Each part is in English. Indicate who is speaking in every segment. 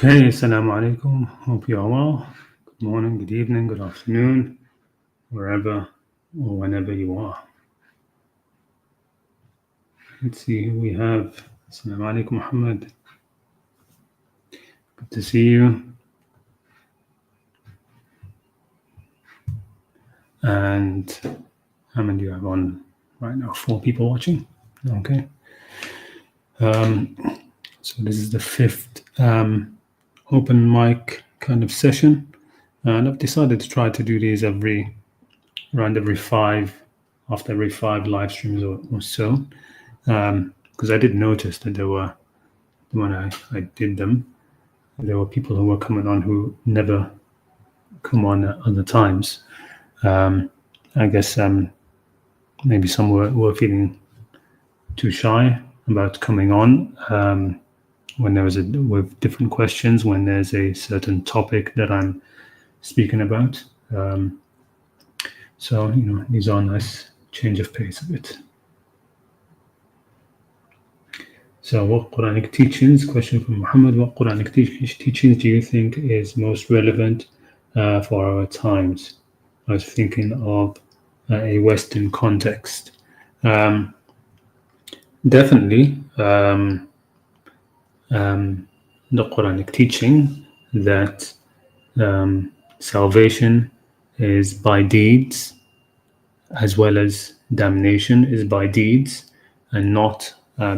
Speaker 1: Okay, assalamu alaikum. Hope you are well. Good morning, good evening, good afternoon, wherever or whenever you are. Let's see who we have. Assalamu alaikum, Muhammad. Good to see you. And how many do you have on right now? 4 people watching. Okay. So this is the 5th open mic kind of session. And I've decided to try to do these around every 5, after every 5 live streams or so. Because I did notice that when I did them, there were people who were coming on who never come on at other times. I guess maybe some were feeling too shy about coming on when there was with different questions, when there's a certain topic that I'm speaking about. So, these are a nice change of pace a bit. So, what Quranic teachings, question from Muhammad, what Quranic teachings do you think is most relevant for our times? I was thinking of a Western context. Definitely, the Quranic teaching that salvation is by deeds, as well as damnation is by deeds, and not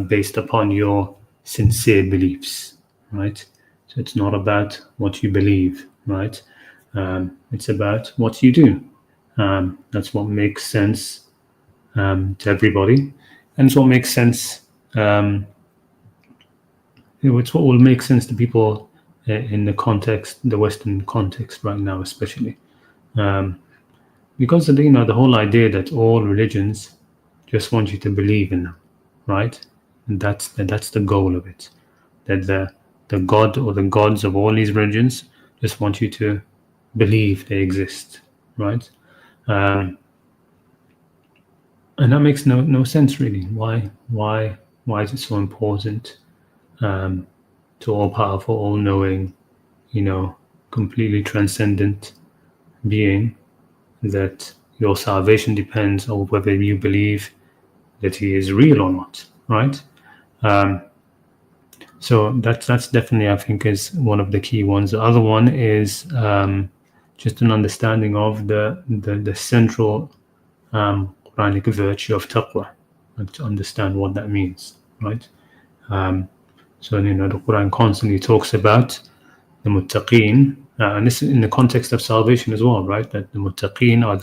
Speaker 1: based upon your sincere beliefs, right? So it's not about what you believe, right? It's about what you do. That's what makes sense to everybody, and it's what makes sense. It's what will make sense to people in the Western context right now, especially. Because the whole idea that all religions just want you to believe in them, right? And that's the goal of it. That the God or the gods of all these religions just want you to believe they exist, right? And that makes no sense really. Why is it so important to all powerful, all knowing, completely transcendent being, that your salvation depends on whether you believe that he is real or not, right? So that's definitely, I think, is one of the key ones. The other one is just an understanding of the central Quranic virtue of taqwa, and to understand what that means, right? So the Quran constantly talks about the muttaqeen, and this is in the context of salvation as well, right? That the muttaqeen are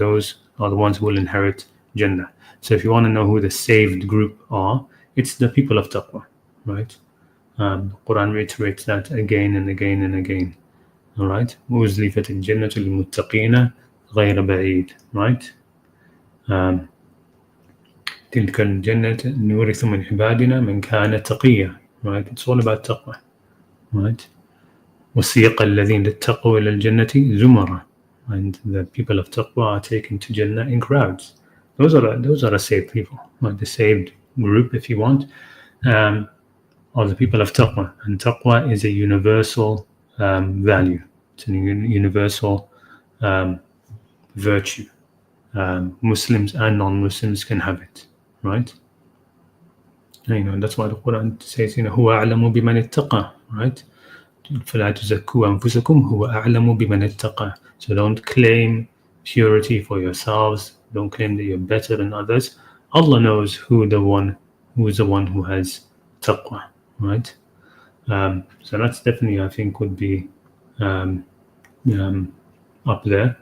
Speaker 1: the ones who will inherit Jannah. So if you want to know who the saved group are, it's the people of taqwa, right? The Quran reiterates that again and again and again. All right, وَأُزْلِفَتِ الْجَنَّةُ لِلْمُتَّقِينَ غَيْرَ بَعِيدٍ, right? تِلْكَ الْجَنَّةُ نُورِثُ مِنْ عِبَادِنَا مَنْ كَانَ تَقِيًّا, right? It's all about taqwa, right? وَسِيقَ الَّذِينَ اتَّقَوْا إِلَى الْجَنَّةِ زُمَرًا, and the people of taqwa are taken to Jannah in crowds. Those are the saved people, right? The saved group, if you want, are the people of taqwa. And taqwa is a universal value. It's a universal virtue. Muslims and non-Muslims can have it, right? And that's why the Quran says, هُوَ أَعْلَمُ بِمَنِ اتَّقَى, right? فَلَا تُزَكُّوا أَنفُسَكُمْ هُوَ أَعْلَمُ بِمَنِ اتَّقَى. So don't claim purity for yourselves. Don't claim that you're better than others. Allah knows who is the one who has taqwa, right? So that's definitely, I think, would be up there.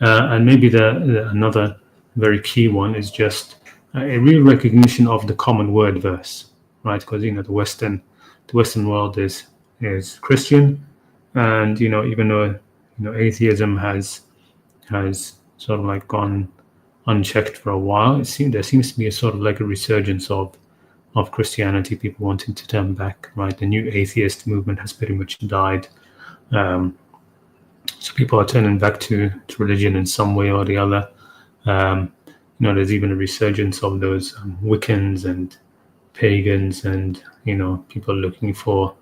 Speaker 1: And maybe another very key one is just a real recognition of the common word verse, right? Because the Western world is Christian, and even though atheism has sort of like gone unchecked for a while, there seems to be a sort of like a resurgence of Christianity, people wanting to turn back, right? The new atheist movement has pretty much died. So people are turning back to religion in some way or the other. There's even a resurgence of those Wiccans and pagans, and people looking for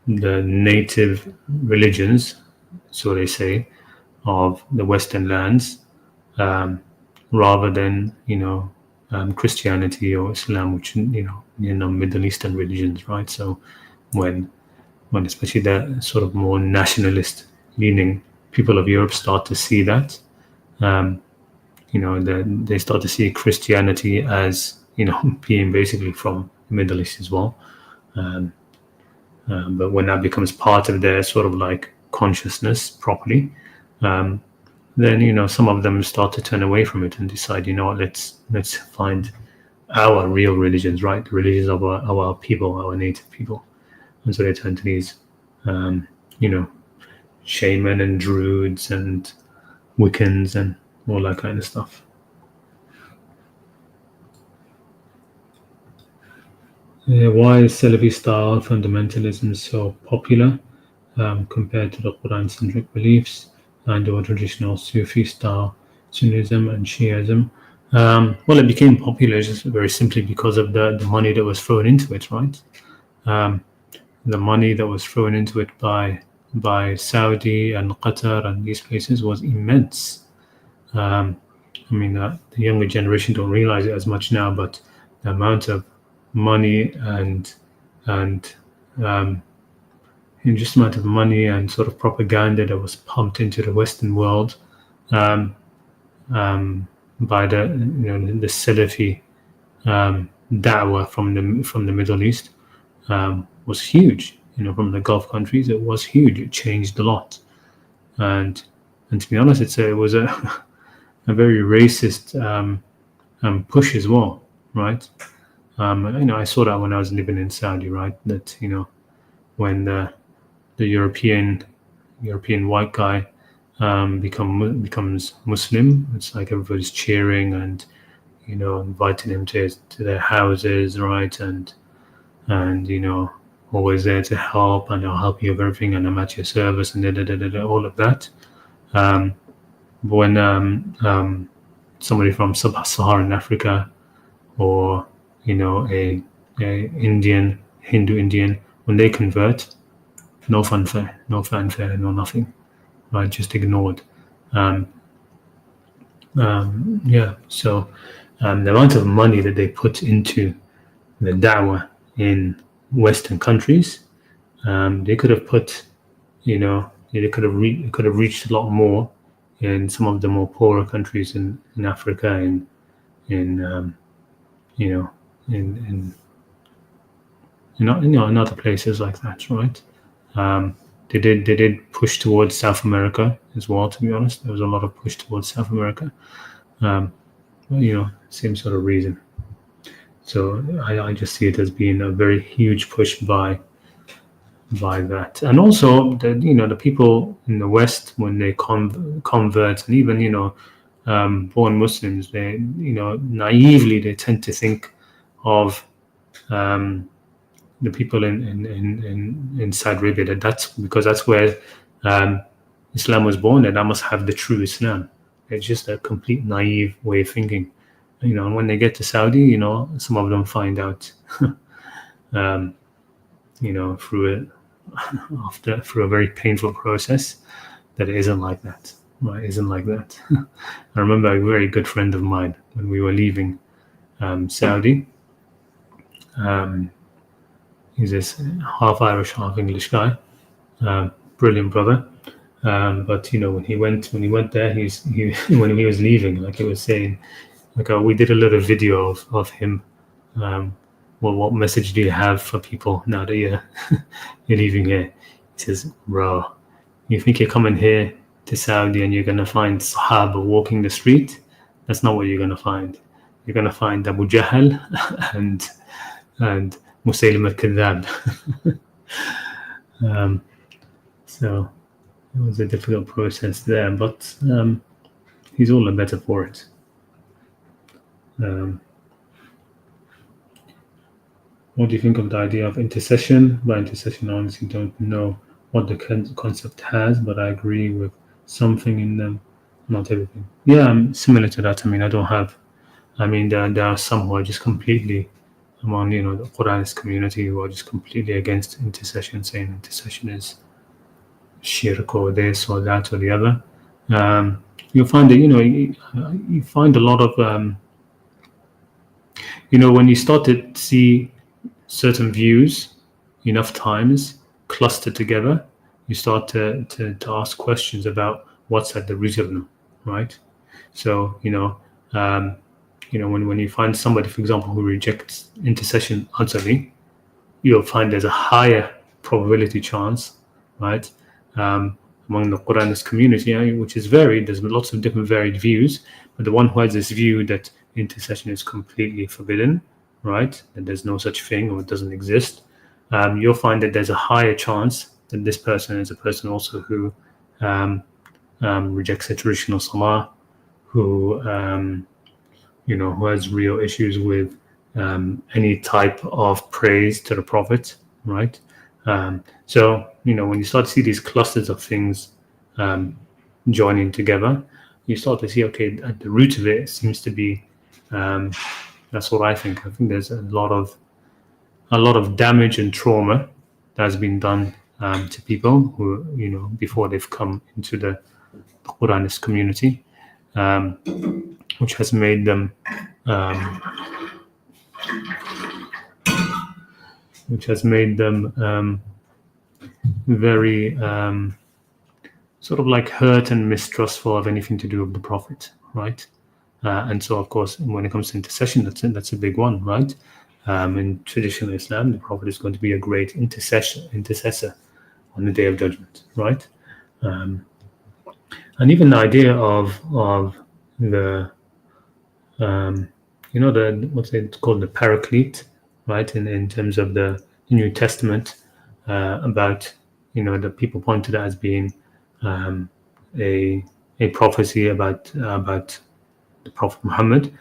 Speaker 1: native religions, so they say, of the Western lands, rather than Christianity or Islam, which Middle Eastern religions, right? So when especially the sort of more nationalist leaning people of Europe start to see that, they start to see Christianity as being basically from the Middle East as well. But when that becomes part of their sort of like consciousness properly, then some of them start to turn away from it and decide, let's find our real religions, right? The religions of our people, our native people. And so they turn to these, shaman and druids and Wiccans and all that kind of stuff. Why is Salafi style fundamentalism so popular compared to the Quran-centric beliefs and or traditional Sufi style Sunnism and Shiism? Well, it became popular just very simply because of the money that was thrown into it, right? The money that was thrown into it by Saudi and Qatar and these places was immense. The younger generation don't realize it as much now, but the amount of money and just amount of money and sort of propaganda that was pumped into the Western world by the Salafi da'wah from the Middle East was huge. From the Gulf countries, it was huge. It changed a lot, and to be honest, it was a very racist push as well, right? I saw that when I was living in Saudi, right? That when the European white guy becomes Muslim, it's like everybody's cheering and inviting him to their houses, right? And always there to help, and I'll help you with everything, and I'm at your service, and all of that. But when somebody from sub-Saharan Africa or a Hindu Indian, when they convert, no fanfare, no nothing, right? Just ignored. So the amount of money that they put into the da'wah in Western countries, they could have put, they could have reached a lot more in some of the more poorer countries in Africa and in other places like that, right? They did push towards South America as well. To be honest, there was a lot of push towards South America. Same sort of reason. So I just see it as being a very huge push by that, and also the people in the West, when they convert, and even born Muslims, they naively they tend to think of the people in Saudi Arabia that's because that's where Islam was born, and that must have the true Islam. It's just a complete naive way of thinking. And when they get to Saudi, some of them find out, through a very painful process, that it isn't like that. Right? It isn't like that. I remember a very good friend of mine when we were leaving Saudi. He's this half Irish, half English guy, brilliant brother. But when he went there, when he was leaving, like he was saying, like we did a little video of him. What message do you have for people now that you're leaving here? He says, bro, you think you're coming here to Saudi and you're gonna find Sahaba walking the street? That's not what you're gonna find. You're gonna find Abu Jahl and Musaylim al-Kadhab. So it was a difficult process there, but he's all the better for it. What do you think of the idea of intercession? By intercession, I honestly don't know what the concept has, but I agree with something in them, not everything. Yeah, I'm similar to that. I don't have. There are some who are just completely among the Qur'anist community who are just completely against intercession, saying intercession is shirk or this or that or the other. You'll find that you find a lot of when you start to see certain views enough times clustered together, you start to ask questions about what's at the root of them, right? So when you find somebody, for example, who rejects intercession utterly, you'll find there's a higher probability chance, right, among the Qur'anist community, which is varied. There's lots of different varied views, but the one who has this view that intercession is completely forbidden, right, that there's no such thing or it doesn't exist, you'll find that there's a higher chance that this person is a person also who rejects the traditional salah, who who has real issues with any type of praise to the Prophet, right? So when you start to see these clusters of things joining together, you start to see, okay, at the root of it seems to be. That's what I think. I think there's a lot of damage and trauma that has been done to people who before they've come into the Qur'anist community, which has made them very sort of like hurt and mistrustful of anything to do with the Prophet, right? And so, of course, when it comes to intercession, that's a big one, right? In traditional Islam, the Prophet is going to be a great intercessor on the Day of Judgment, right? And even the idea of the what's it called, the Paraclete, right? In terms of the New Testament, about the people point to that as being a prophecy about the Prophet Muhammad.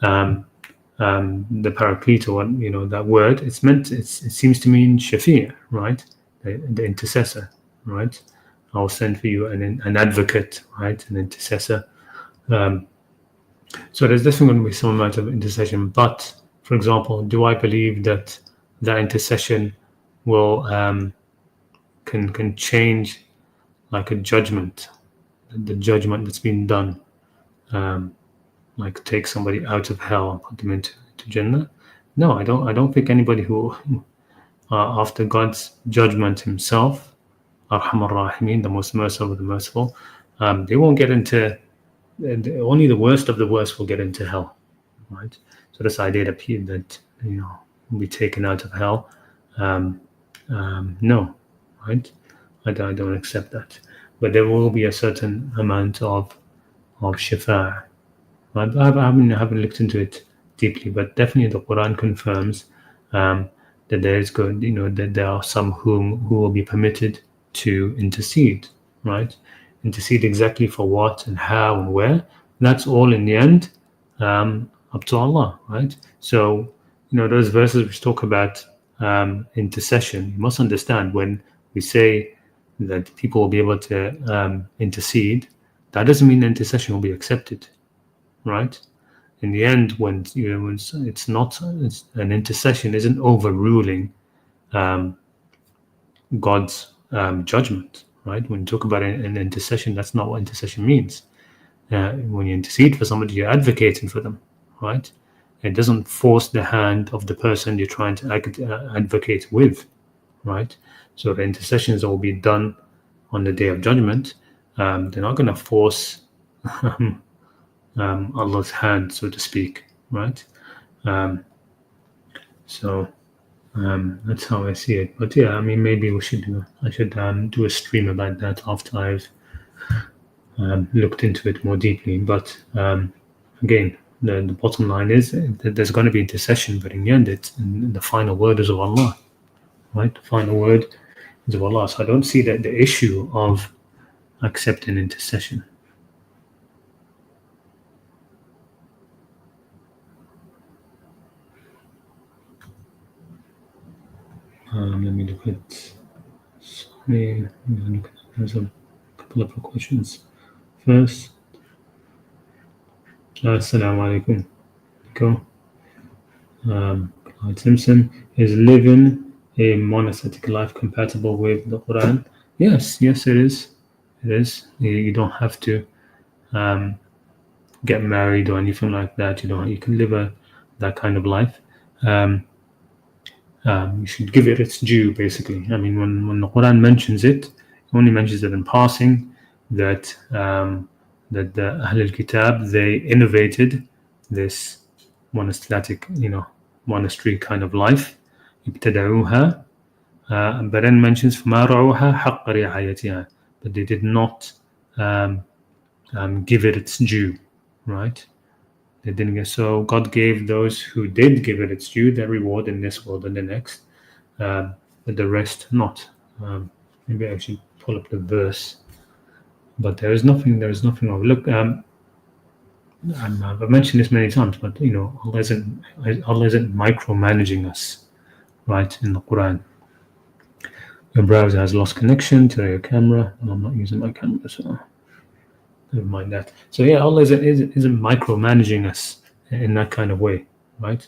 Speaker 1: The Paraclete, or that word, it seems to mean Shafi', right? The intercessor, right? I'll send for you an advocate, right? An intercessor. So there's definitely going to be some amount of intercession. But, for example, do I believe that intercession will can change like a judgment, the judgment that's been done, like take somebody out of hell and put them into Jannah? No, I don't think anybody who after God's judgment Himself, Arhamar Rahimin, the most merciful of the merciful, they won't get into. Only the worst of the worst will get into hell, right? So this idea that will be taken out of hell, no, right? I don't accept that. But there will be a certain amount of shifa. Right? I haven't looked into it deeply, but definitely the Quran confirms that there is good. That there are some who will be permitted to intercede, right? Intercede exactly for what and how and where. That's all in the end up to Allah, right? So those verses which talk about intercession, you must understand when we say that people will be able to intercede, that doesn't mean the intercession will be accepted, right? In the end, when an intercession isn't overruling God's judgment, right? When you talk about an intercession, that's not what intercession means. When you intercede for somebody, you're advocating for them, right? It doesn't force the hand of the person you're trying to advocate with, right? So the intercessions that will be done on the Day of Judgment, they're not going to force Allah's hand, so to speak, right? So that's how I see it. But yeah, I mean, maybe I should do a stream about that after I've looked into it more deeply. But again, the bottom line is that there's going to be intercession, but in the end, the final word is of Allah, right? The final word is of Allah. So I don't see that the issue of accepting intercession. Let me look at. There's a couple of questions. First, Assalamu alaikum. Go. Simpson, is living a monastic life compatible with the Quran? Yes, yes, it is. It is. You don't have to get married or anything like that. You know, you can live that kind of life. Um, you should give it its due, basically. I mean, when the Quran mentions it, it only mentions it in passing that that the Ahl al-Kitab, they innovated this monastic, monastery kind of life. ابتدعوها, but then mentions فما رعوها حق رعايتها, but they did not um, give it its due, right? They didn't get, so God gave those who did give it its due their reward in this world and the next, but the rest not. Maybe I should pull up the verse, but there is nothing. There is nothing wrong. Look, I've mentioned this many times, but Allah isn't micromanaging us, right? In the Quran, your browser has lost connection to your camera, and I'm not using my camera, so never mind that. So yeah, Allah isn't micromanaging us in that kind of way, right?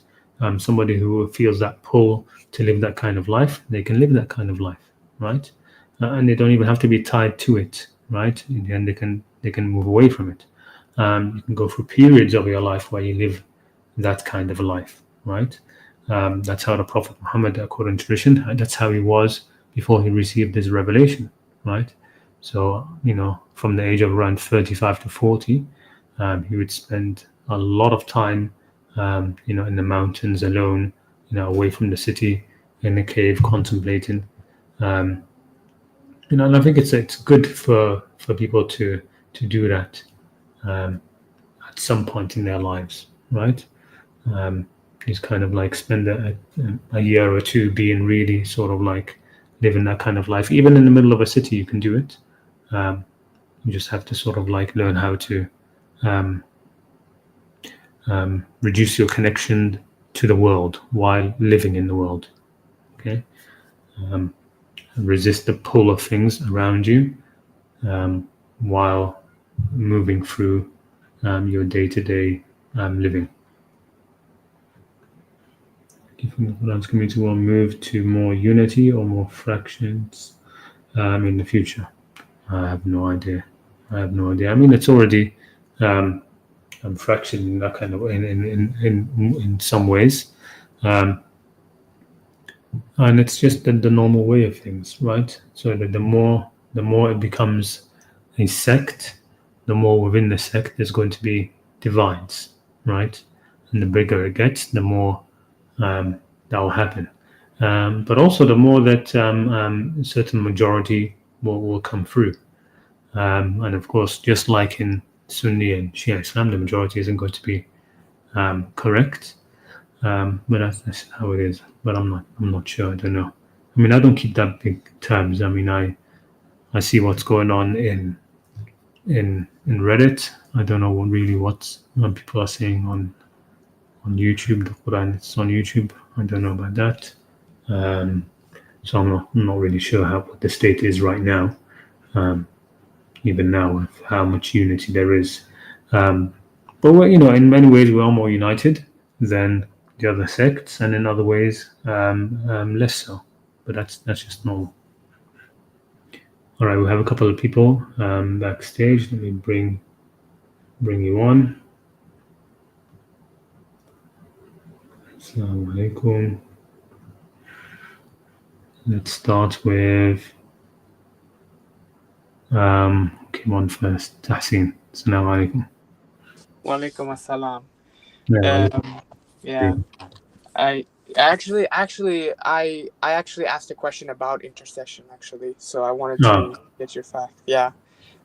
Speaker 1: Somebody who feels that pull to live that kind of life, they can live that kind of life, right? And they don't even have to be tied to it, right? In the end, they can move away from it. You can go through periods of your life where you live that kind of life, right? That's how the Prophet Muhammad, according to tradition, that's how he was before he received his revelation, right? So, from the age of around 35 to 40, he would spend a lot of time, in the mountains alone, away from the city, in a cave, contemplating. And I think it's good for people to do that at some point in their lives, right? Just kind of like spend a year or two being really sort of like living that kind of life. Even in the middle of a city, you can do it. You just have to sort of like learn how to reduce your connection to the world while living in the world. Okay, resist the pull of things around you while moving through your day-to-day living. Do you think the Quran's community will move to more unity or more fractions in the future? I have no idea. I mean, it's already fraction in that kind of in some ways, and it's just the normal way of things, right? So that the more it becomes a sect, the more within the sect there's going to be divides, right? And the bigger it gets, the more that will happen. But also the more that a certain majority will come through. And of course, just like in Sunni and Shia Islam, the majority isn't going to be correct. But that's how it is. But I'm not sure. I don't know. I mean, I don't keep that big terms. I mean, I see what's going on in Reddit. I don't know what people are saying on YouTube. The Quran, it's on YouTube. I don't know about that. So I'm not really sure what the state is right now. Even now, of how much unity there is. But in many ways, we are more united than the other sects, and in other ways, less so. But that's just normal. All right, we have a couple of people backstage. Let me bring you on. Assalamu alaikum. Let's start with came on first. Tahsin. Assalamu alaikum.
Speaker 2: Walaikum assalam.
Speaker 1: Yeah,
Speaker 2: Yeah, I actually asked a question about intercession actually, so I wanted to get your fact. Yeah,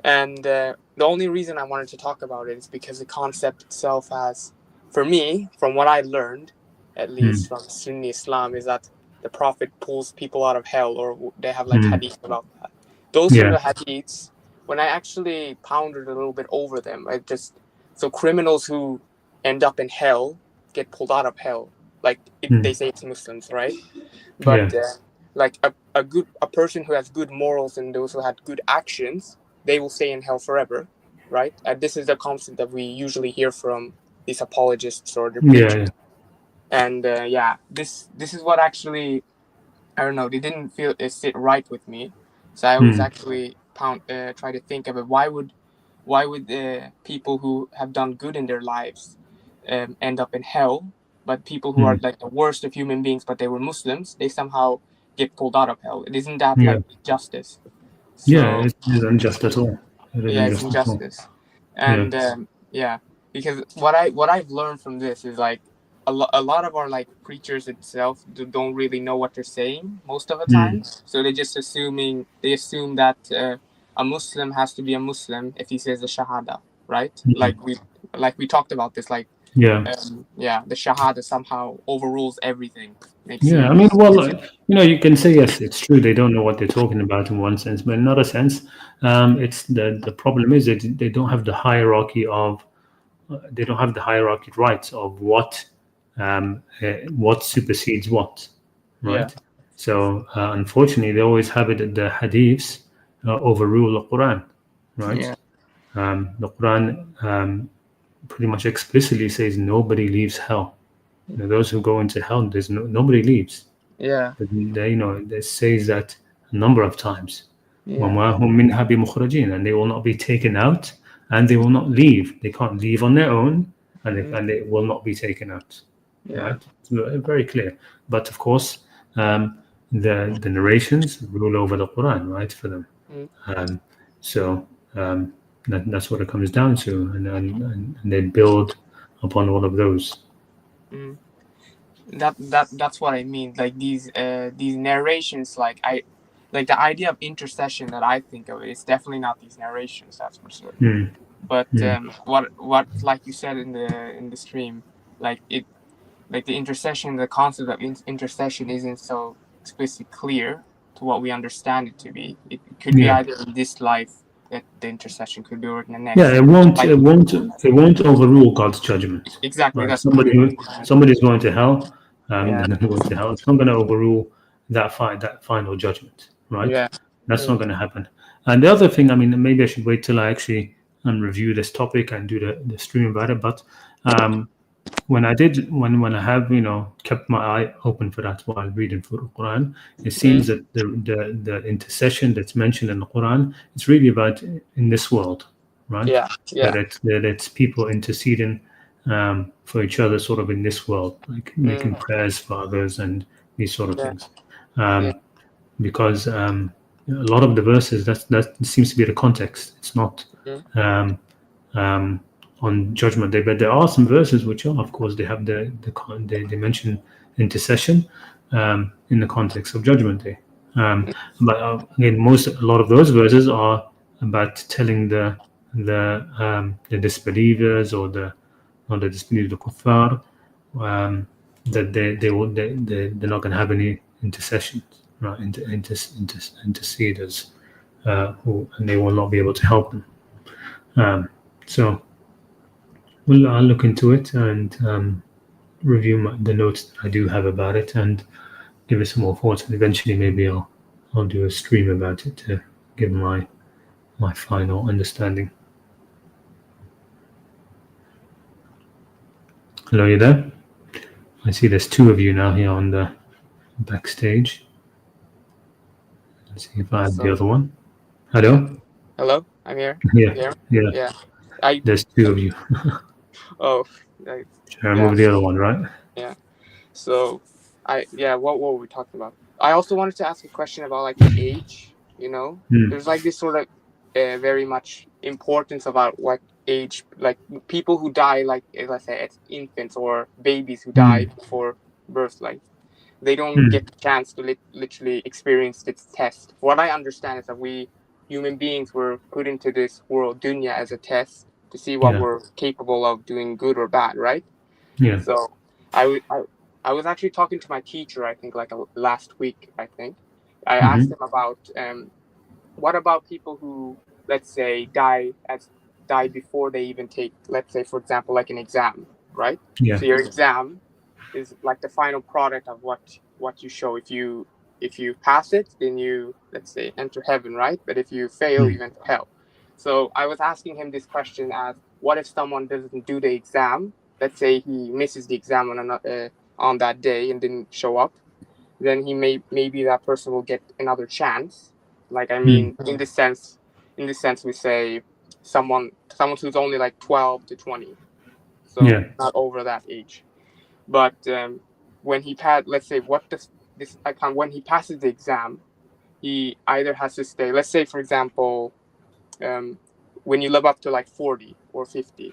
Speaker 2: and the only reason I wanted to talk about it is because the concept itself has, for me, from what I learned, at least from Sunni Islam, is that the Prophet pulls people out of hell, or they have like hadith about that. Those sort of hadiths, when I actually pondered a little bit over them, so criminals who end up in hell get pulled out of hell, like they say it's Muslims, right? But like a person who has good morals and those who had good actions, they will stay in hell forever, right? This is the concept that we usually hear from these apologists or the preachers. And this is what actually, I don't know, they didn't feel it sit right with me. So I was actually try to think of it. Why would people who have done good in their lives end up in hell, but people who are like the worst of human beings, but they were Muslims, they somehow get pulled out of hell? Isn't that
Speaker 1: Yeah.
Speaker 2: like justice?
Speaker 1: Yeah,
Speaker 2: So
Speaker 1: it isn't unjust at all. It isn't
Speaker 2: yeah, it's
Speaker 1: just at all.
Speaker 2: injustice.
Speaker 1: Yeah.
Speaker 2: And because what I've learned from this is like a lot of our like preachers itself don't really know what they're saying most of the time. So they assume that a Muslim has to be a Muslim if he says the Shahada, right? Like we talked about this, like
Speaker 1: Yeah.
Speaker 2: the Shahada somehow overrules everything, makes
Speaker 1: Yeah.
Speaker 2: you
Speaker 1: I mean, well, you can say yes, it's true. They don't know what they're talking about in one sense, but in another sense, it's the problem is that they don't have the hierarchy of they don't have the hierarchy rights of what supersedes what,
Speaker 2: yeah
Speaker 1: right? So unfortunately, they always have it that the hadiths overrule the Quran, right?
Speaker 2: yeah
Speaker 1: The Quran pretty much explicitly says nobody leaves hell. Those who go into hell, nobody leaves.
Speaker 2: yeah
Speaker 1: They says that a number of times.
Speaker 2: yeah
Speaker 1: وَمَا هُم مِنْهَا بِمُخْرَجِينَ, and they will not be taken out, and they will not leave. They can't leave on their own, and they will not be taken out.
Speaker 2: yeah
Speaker 1: Right? It's very clear. But of course, the narrations rule over the Quran, right, for them.
Speaker 2: mm,
Speaker 1: So that's what it comes down to, and they build upon all of those.
Speaker 2: mm. That's what I mean. Like these narrations, like the idea of intercession that I think of, it's definitely not these narrations, that's for sure.
Speaker 1: Mm,
Speaker 2: But
Speaker 1: mm,
Speaker 2: what like you said in the stream, like the intercession, the concept of intercession isn't so explicitly clear to what we understand it to be. It could be
Speaker 1: yeah.
Speaker 2: either in this life that the intercession could be, or in the
Speaker 1: Yeah,
Speaker 2: next.
Speaker 1: it won't,
Speaker 2: Like
Speaker 1: it won't, it won't overrule God's judgment.
Speaker 2: exactly,
Speaker 1: Right?
Speaker 2: that's what I mean.
Speaker 1: Somebody's going to hell,
Speaker 2: Yeah,
Speaker 1: then they're going to hell. It's not going to overrule that final judgment, right?
Speaker 2: yeah,
Speaker 1: That's not
Speaker 2: mm,
Speaker 1: going to happen. And the other thing, I mean, maybe I should wait till I actually review this topic and do the stream about it. But when I have kept my eye open for that while reading for the Quran, it seems
Speaker 2: mm,
Speaker 1: that the intercession that's mentioned in the Quran is really about in this world, right?
Speaker 2: yeah, yeah.
Speaker 1: That it's people interceding for each other, sort of in this world, like making
Speaker 2: Mm,
Speaker 1: prayers for others and these sort of
Speaker 2: yeah,
Speaker 1: things,
Speaker 2: yeah,
Speaker 1: because a lot of the verses that seems to be the context. It's not.
Speaker 2: mm,
Speaker 1: Um, on Judgment Day, but there are some verses which are, of course, they have they mention intercession in the context of Judgment Day. But again, a lot of those verses are about telling the disbelievers or the disbelievers, the kuffar, that they're not going to have any intercessions, right? Interceders, and they will not be able to help them. So I'll look into it and review the notes that I do have about it and give it some more thoughts. And eventually, maybe I'll do a stream about it to give my final understanding. Hello, you there? I see there's two of you now here on the backstage. Let's see if I have the other one. Hello?
Speaker 2: hello, I'm here.
Speaker 1: Yeah,
Speaker 2: Yeah,
Speaker 1: yeah.
Speaker 2: yeah. I
Speaker 1: There's two of you.
Speaker 2: oh,
Speaker 1: Should I
Speaker 2: yeah,
Speaker 1: move the other one, right?
Speaker 2: yeah. So what were we talking about? I also wanted to ask a question about like the age. There's like this sort of very much importance about what age, like people who die, like let's say as infants or babies who die before birth, like they don't get the chance to literally experience this test. What I understand is that we human beings were put into this world dunya as a test to see what
Speaker 1: Yeah,
Speaker 2: we're capable of doing, good or bad, right?
Speaker 1: yeah.
Speaker 2: So I was actually talking to my teacher, I think like last week, I think. I asked him about what about people who, let's say, die before they even take, let's say, for example, like an exam, right?
Speaker 1: Yeah.
Speaker 2: So your exam is like the final product of what you show. If you pass it, then you, let's say, enter heaven, right? But if you fail, you enter hell. So I was asking him this question as, what if someone doesn't do the exam? Let's say he misses the exam on on that day and didn't show up, then maybe that person will get another chance. Like, I mean, in this sense, we say someone who's only like 12 to 20, so not over that age. But when he let's say when he passes the exam, he either has to stay. Let's say, for example, when you live up to like 40 or 50,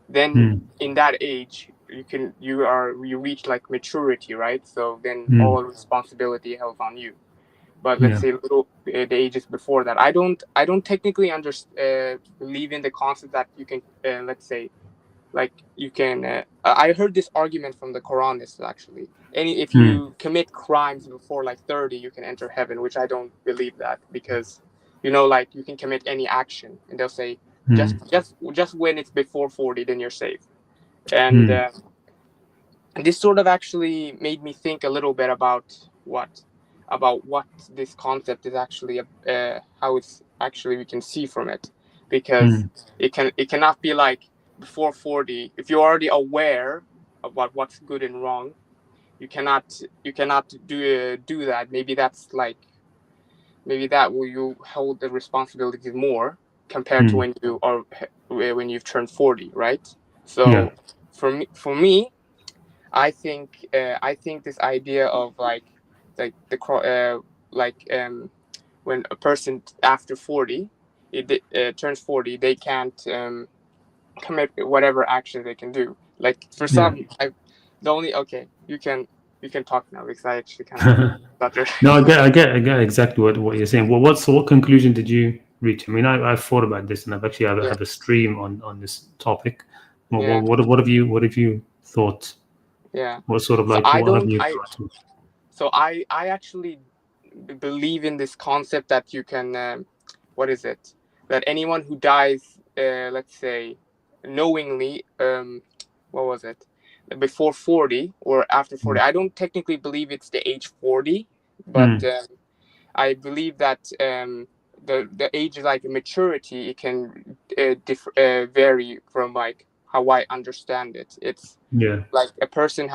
Speaker 2: then in that age you reach like maturity, right? So then all responsibility held on you. But let's say the ages before that, I don't technically believe in the concept that you can let's say, like, you can I heard this argument from the Quranists, actually. If you commit crimes before like 30, you can enter heaven, which I don't believe that, because like, you can commit any action and they'll say just when it's before 40, then you're safe. And this sort of actually made me think a little bit about what this concept is actually, how it's actually we can see from it, because it cannot be like before 40. If you're already aware about what's good and wrong, you cannot do that. Maybe that's like, maybe that will you hold the responsibility more compared to when you've turned 40, right? So for me, I think this idea of like when a person after 40 turns 40, they can't commit whatever action they can do. Like, for some, you can talk now, because I actually kind of
Speaker 1: No, I get exactly what you're saying. Well, what conclusion did you reach? I mean, I've thought about this, and I've actually had a stream on this topic. Well, what have you thought?
Speaker 2: Yeah.
Speaker 1: What sort of like
Speaker 2: So I actually believe in this concept that you can that anyone who dies let's say knowingly, before 40 or after 40, I don't technically believe it's the age 40, but I believe that the age of like maturity, it can vary from like how I understand it. It's like a person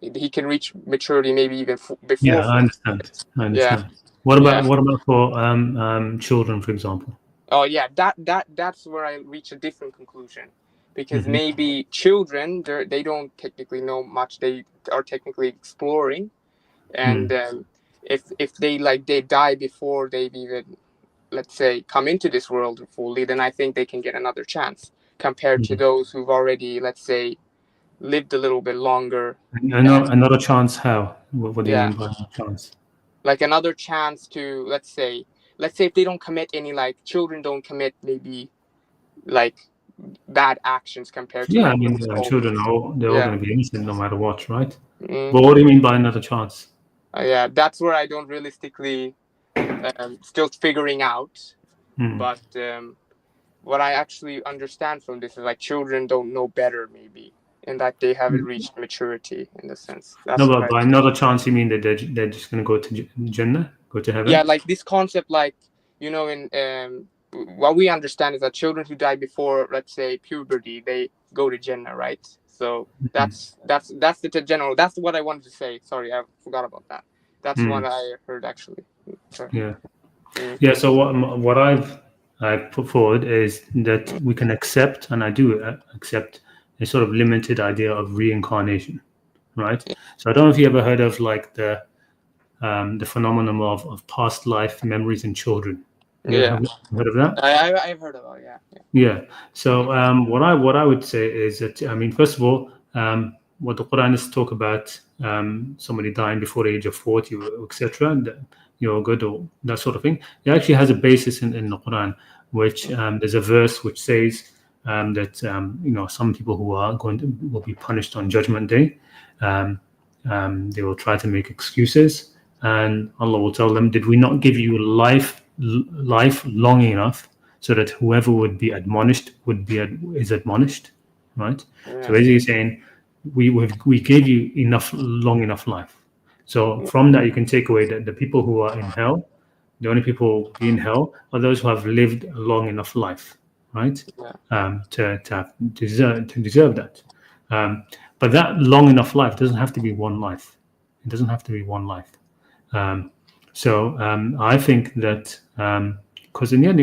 Speaker 2: he can reach maturity maybe even before 40.
Speaker 1: I understand. What about for children, for example?
Speaker 2: Oh yeah, that's where I reach a different conclusion, because maybe children, they don't technically know much. They are technically exploring, and if they die before they've even, let's say, come into this world fully, then I think they can get another chance compared to those who've already, let's say, lived a little bit longer.
Speaker 1: Another chance? How? What do you mean by chance?
Speaker 2: Like another chance to, let's say if they don't commit any, like, children don't commit maybe like bad actions compared to
Speaker 1: I mean, children they're all going to be innocent no matter what, right? But what do you mean by another chance?
Speaker 2: That's where I don't realistically still figuring out. But what I actually understand from this is like children don't know better, maybe, and that they haven't reached maturity in the sense.
Speaker 1: No, but by another chance, you mean that they're just going to go to Jannah, go to heaven?
Speaker 2: Yeah, like this concept, like, in what we understand is that children who die before, let's say, puberty, they go to Jannah, right? So that's the general. That's what I wanted to say. Sorry, I forgot about that. That's what I heard, actually. Sorry.
Speaker 1: So what I've put forward is that we can accept, and I do accept, a sort of limited idea of reincarnation, right? So I don't know if you ever heard of like the phenomenon of past life memories in children. Have you heard of that?
Speaker 2: I've heard about it.
Speaker 1: Yeah. So what I would say is that, I mean, first of all, what the Qur'anists talk about, somebody dying before the age of 40, etc., and you're good, or that sort of thing, it actually has a basis in the Quran, which there's a verse which says that some people who are will be punished on Judgment Day. They will try to make excuses, and Allah will tell them, "Did we not give you life long enough so that whoever would be admonished is admonished?" Right. So basically saying, we gave you long enough life. So from that, you can take away that the people who are in hell, the only people in hell are those who have lived a long enough life, right? To deserve that. But But that long enough life doesn't have to be one life. It doesn't have to be one life. So I think that because in the end,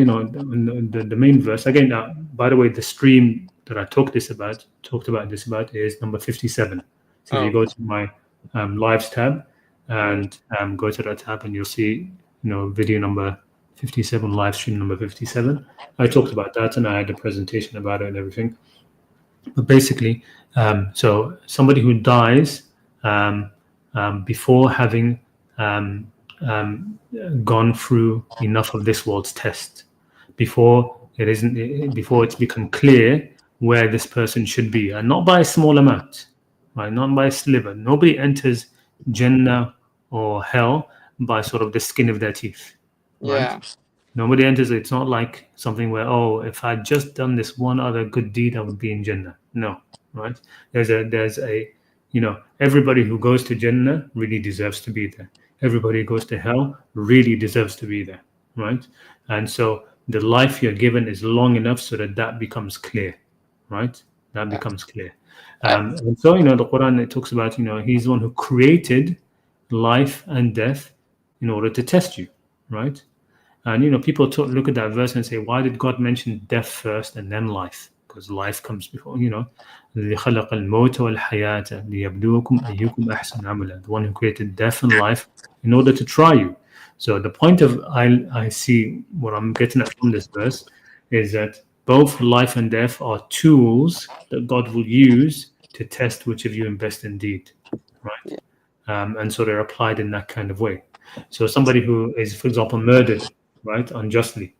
Speaker 1: the main verse again. By the way, the stream that I talked about this is number 57. So if you go to my lives tab and go to that tab, and you'll see video number 57, live stream number 57. I talked about that, and I had a presentation about it and everything. But basically, so somebody who dies before having gone through enough of this world's test, before it's become clear where this person should be, and not by a small amount, right? Not by a sliver. Nobody enters Jannah or hell by sort of the skin of their teeth, right?
Speaker 2: Yeah.
Speaker 1: Nobody enters. It's not like something where, if I'd just done this one other good deed, I would be in Jannah. No, right? There's a everybody who goes to Jannah really deserves to be there. Everybody who goes to hell really deserves to be there, right? And so the life you're given is long enough so that becomes clear, right? That becomes clear. And so, the Quran, it talks about, he's the one who created life and death in order to test you, right? And people look at that verse and say, why did God mention death first and then life? Because life comes before, the one who created death and life in order to try you. So the point of I see what I'm getting at from this verse is that both life and death are tools that God will use to test which of you invest in deed, right? And so they're applied in that kind of way. So somebody who is, for example, murdered, right, unjustly,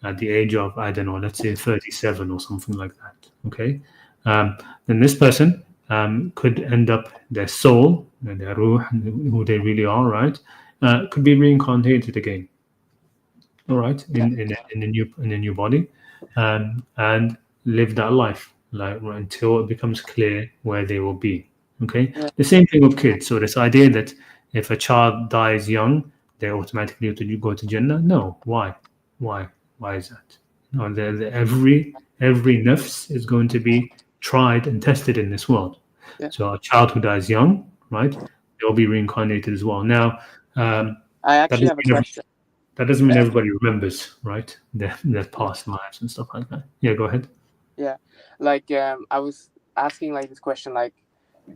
Speaker 1: at the age of, I don't know, let's say 37 or something like that, okay? Then this person could end up, their soul, their ruh, who they really are, right, could be reincarnated again, all right, in a new body, and live that life until it becomes clear where they will be. Okay, the same thing with kids. So this idea that if a child dies young, they automatically go to Jannah. No, why is that? No, every nafs is going to be tried and tested in this world. So a child who dies young, right, they'll be reincarnated as well. Now,
Speaker 2: I actually have a question.
Speaker 1: That doesn't mean everybody remembers, right? Their past lives and stuff like that. Yeah, go ahead.
Speaker 2: Yeah, like I was asking like this question, like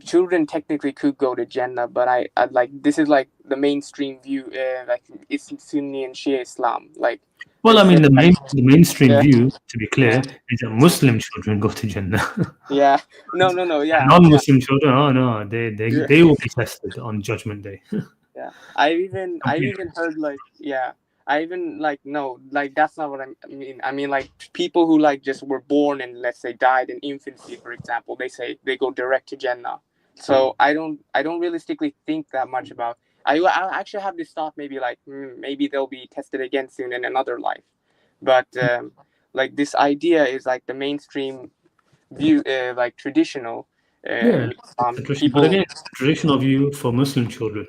Speaker 2: children technically could go to Jannah, but I like this is like the mainstream view, like it's Sunni and Shia Islam, like.
Speaker 1: Well, I mean, the mainstream view, to be clear, is that Muslim children go to Jannah.
Speaker 2: Yeah. No. Yeah.
Speaker 1: Non-Muslim children, oh no, they will be tested on Judgment Day.
Speaker 2: Yeah, I even heard like, no, like that's not what I mean. I mean like people who like just were born and let's say died in infancy, for example, they say they go direct to Jannah. So I don't realistically think that much about. I actually have this thought, maybe like maybe they'll be tested again soon in another life, but like this idea is like the mainstream view, like traditional.
Speaker 1: But again, it's the traditional view for Muslim children,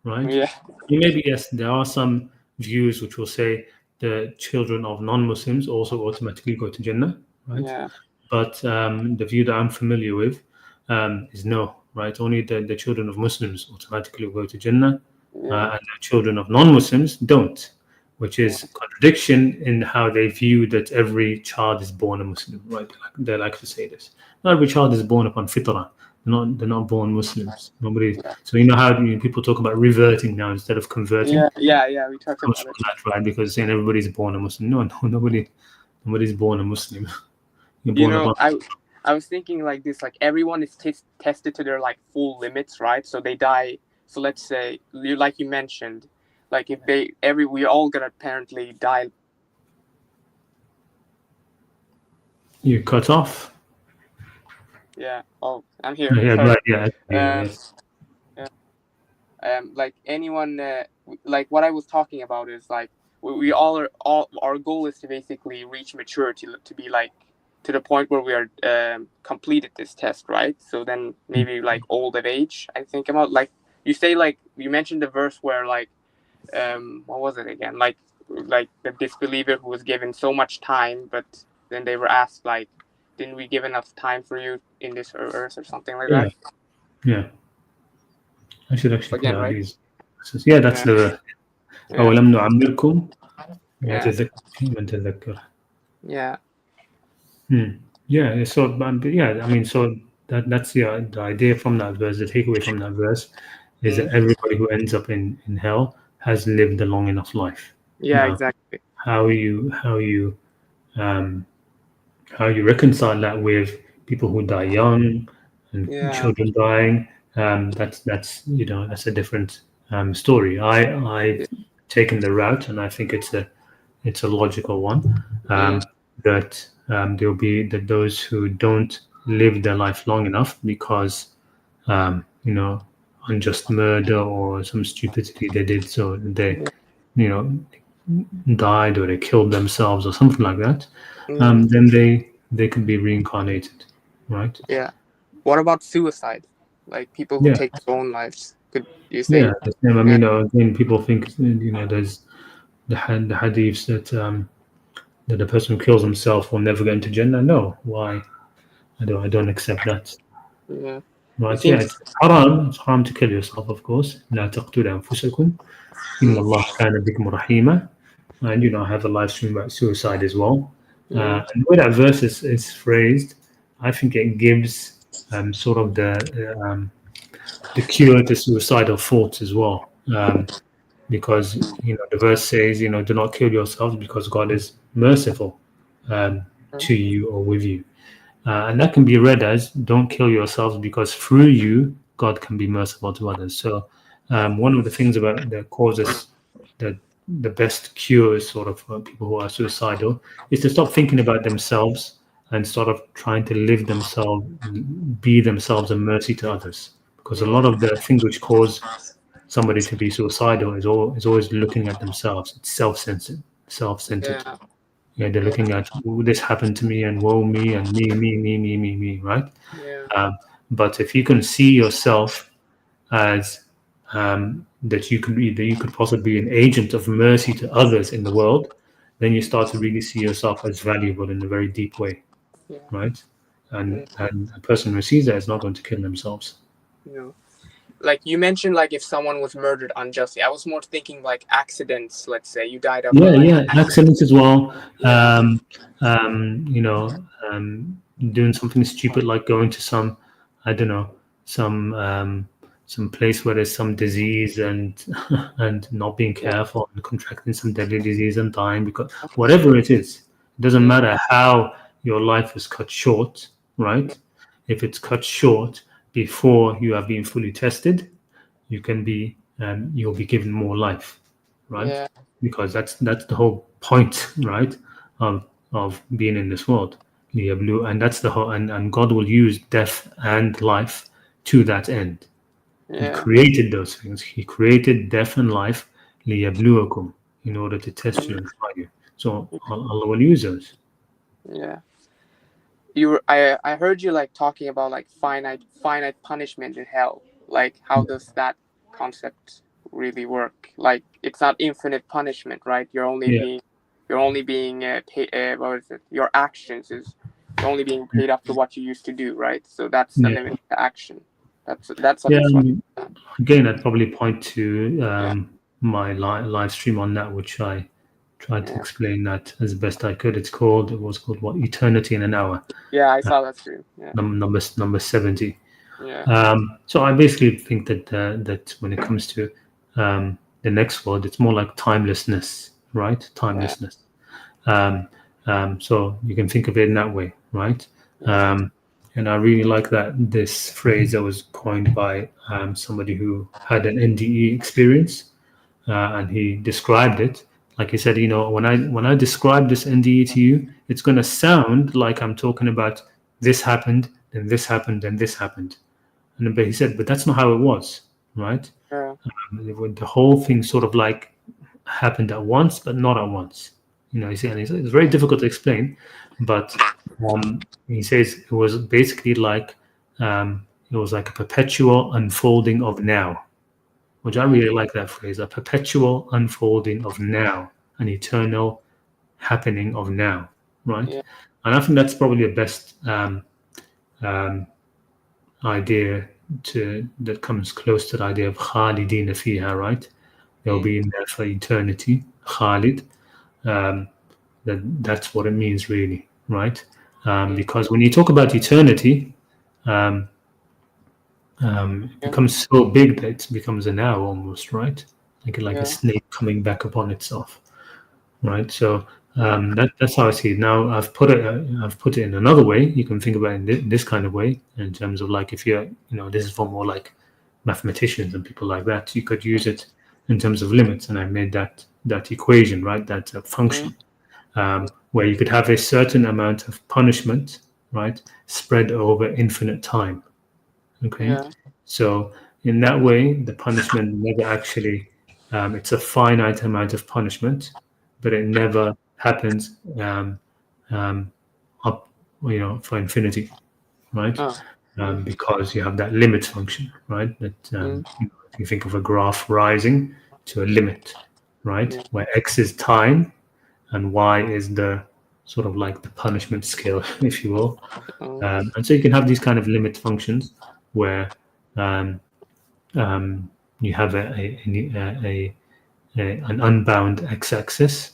Speaker 1: right?
Speaker 2: Yeah.
Speaker 1: Maybe yes, there are some views which will say the children of non-Muslims also automatically go to Jannah, right?
Speaker 2: Yeah.
Speaker 1: But the view that I'm familiar with is no, right? Only the children of Muslims automatically go to Jannah, and the children of non-Muslims don't, which is contradiction in how they view that every child is born a Muslim, right? They like to say this. Not every child is born upon fitrah. They're not born Muslims. Nobody. So how people talk about reverting now instead of converting.
Speaker 2: Yeah. We talked about
Speaker 1: that, right? Because saying everybody's born a Muslim. No, nobody's born a Muslim.
Speaker 2: I was thinking like this, like everyone is tested to their like full limits, right? So they die. So let's say like you mentioned, like if we all gonna apparently die.
Speaker 1: You cut off.
Speaker 2: Yeah. Oh, I'm here.
Speaker 1: Yeah.
Speaker 2: Sorry.
Speaker 1: Right. Yeah.
Speaker 2: Like anyone, like what I was talking about is like we all our goal is to basically reach maturity, to be like to the point where we are completed this test, right? So then maybe like old of age, I think about, like you say, like you mentioned the verse where like what was it again, like the disbeliever who was given so much time, but then they were asked like didn't we give enough time for you in this earth or something like
Speaker 1: Yeah.
Speaker 2: that?
Speaker 1: Yeah. I should actually put
Speaker 2: Again,
Speaker 1: out
Speaker 2: right?
Speaker 1: these. Yeah, that's
Speaker 2: Yeah.
Speaker 1: the
Speaker 2: Yeah.
Speaker 1: أولم نعمركم ما
Speaker 2: Yeah.
Speaker 1: تذكر من تذكر.
Speaker 2: Yeah.
Speaker 1: Yeah. So, but yeah, I mean, so that's the idea from that verse. The takeaway from that verse is that everybody who ends up in hell has lived a long enough life.
Speaker 2: Yeah,
Speaker 1: Now,
Speaker 2: exactly.
Speaker 1: how you reconcile that with people who die young and
Speaker 2: Yeah.
Speaker 1: children dying, that's that's a different story. I've taken the route, and I think it's a logical one, that there'll be that those who don't live their life long enough because unjust murder or some stupidity they did, so they you know died or they killed themselves or something like that, then they can be reincarnated, right?
Speaker 2: Yeah. What about suicide? Like people who
Speaker 1: Yeah,
Speaker 2: take their own lives. Could you
Speaker 1: yeah,
Speaker 2: think?
Speaker 1: the same. I
Speaker 2: Yeah.
Speaker 1: mean, again, people think there's the hadiths that the person who kills himself will never get into Jannah. No, why? I don't accept that.
Speaker 2: Yeah.
Speaker 1: Right? Yeah,
Speaker 2: It
Speaker 1: it's haram. It's haram to kill yourself, of course. لا تقتلوا أنفسكم إن الله كان بكم رحيما. And I have a live stream about suicide as well. And the way that verse is phrased, I think it gives sort of the cure to suicidal thoughts as well. Because the verse says, do not kill yourselves because God is merciful to you or with you. And that can be read as don't kill yourselves because through you, God can be merciful to others. So one of the things about that causes the best cures sort of for people who are suicidal is to stop thinking about themselves and sort of trying to live themselves, be themselves a mercy to others. Because a lot of the things which cause somebody to be suicidal is always looking at themselves. It's self-centered.
Speaker 2: Yeah.
Speaker 1: Yeah, they're looking at, oh, this happened to me and woe me and me, right?
Speaker 2: Yeah.
Speaker 1: But if you can see yourself as that you could possibly be an agent of mercy to others in the world, then you start to really see yourself as valuable in a very deep way,
Speaker 2: Yeah.
Speaker 1: right?
Speaker 2: Yeah.
Speaker 1: And a person who sees that is not going to kill themselves.
Speaker 2: You know, like you mentioned, like if someone was murdered unjustly, I was more thinking like accidents. Let's say you died of
Speaker 1: Accidents as well.
Speaker 2: Yeah.
Speaker 1: You know, doing something stupid like going to some, I don't know, some place where there's some disease and and not being
Speaker 2: Yeah.
Speaker 1: careful and contracting some deadly disease and dying because whatever it is, it doesn't matter how your life is cut short, right? If it's cut short before you have been fully tested, you'll be given more life, right?
Speaker 2: Yeah.
Speaker 1: Because that's the whole point, right? Of being in this world, and that's the whole, and God will use death and life to that end. He
Speaker 2: Yeah.
Speaker 1: created those things. He created death and life liyabluwakum, in order to test you and try you. So Allah will use those.
Speaker 2: Yeah. I heard you like talking about like finite punishment in hell. Like how does that concept really work? Like it's not infinite punishment, right? You're only
Speaker 1: Yeah.
Speaker 2: being paid. What is it? Your actions is you're only being paid up to what you used to do, right? So that's a
Speaker 1: Yeah.
Speaker 2: limited action. That's what
Speaker 1: Yeah.
Speaker 2: it's like.
Speaker 1: Again, I'd probably point to
Speaker 2: Yeah.
Speaker 1: my live stream on that, which I tried to
Speaker 2: Yeah.
Speaker 1: explain that as best I could. It was called what, Eternity in an Hour,
Speaker 2: Yeah, I saw that stream. Yeah.
Speaker 1: number 70.
Speaker 2: Yeah.
Speaker 1: So I basically think that when it comes to the next world, it's more like timelessness, right?
Speaker 2: Yeah.
Speaker 1: Timelessness. So you can think of it in that way, right? And I really like this phrase that was coined by somebody who had an NDE experience, and he described it. Like he said, when I describe this NDE to you, it's going to sound like I'm talking about this happened, and this happened, and this happened. But he said, but that's not how it was, right?
Speaker 2: Yeah.
Speaker 1: The whole thing sort of like happened at once, but not at once. You see, and it's very difficult to explain, but he says it was basically like it was like a perpetual unfolding of now, which I really like that phrase, a perpetual unfolding of now, an eternal happening of now. right?
Speaker 2: Yeah.
Speaker 1: And I think that's probably the best idea that comes close to the idea of khalidina fiha, right? They'll be in there for eternity. Khalid, that's what it means really, right? Because when you talk about eternity, it becomes so big that it becomes an hour almost, right? Like a snake coming back upon itself, right? So that's how I see it. Now I've put it in another way. You can think about it in this kind of way, in terms of like if you're, this is for more like mathematicians and people like that. You could use it in terms of limits, and I made that equation, right? That function where you could have a certain amount of punishment, right, spread over infinite time. Okay, so in that way, the punishment never actually, it's a finite amount of punishment, but it never happens up, for infinity, right? Because you have that limit function, right? That if you think of a graph rising to a limit, right, where x is time and y is the sort of like the punishment scale, if you will. And so you can have these kind of limit functions where you have an unbound x-axis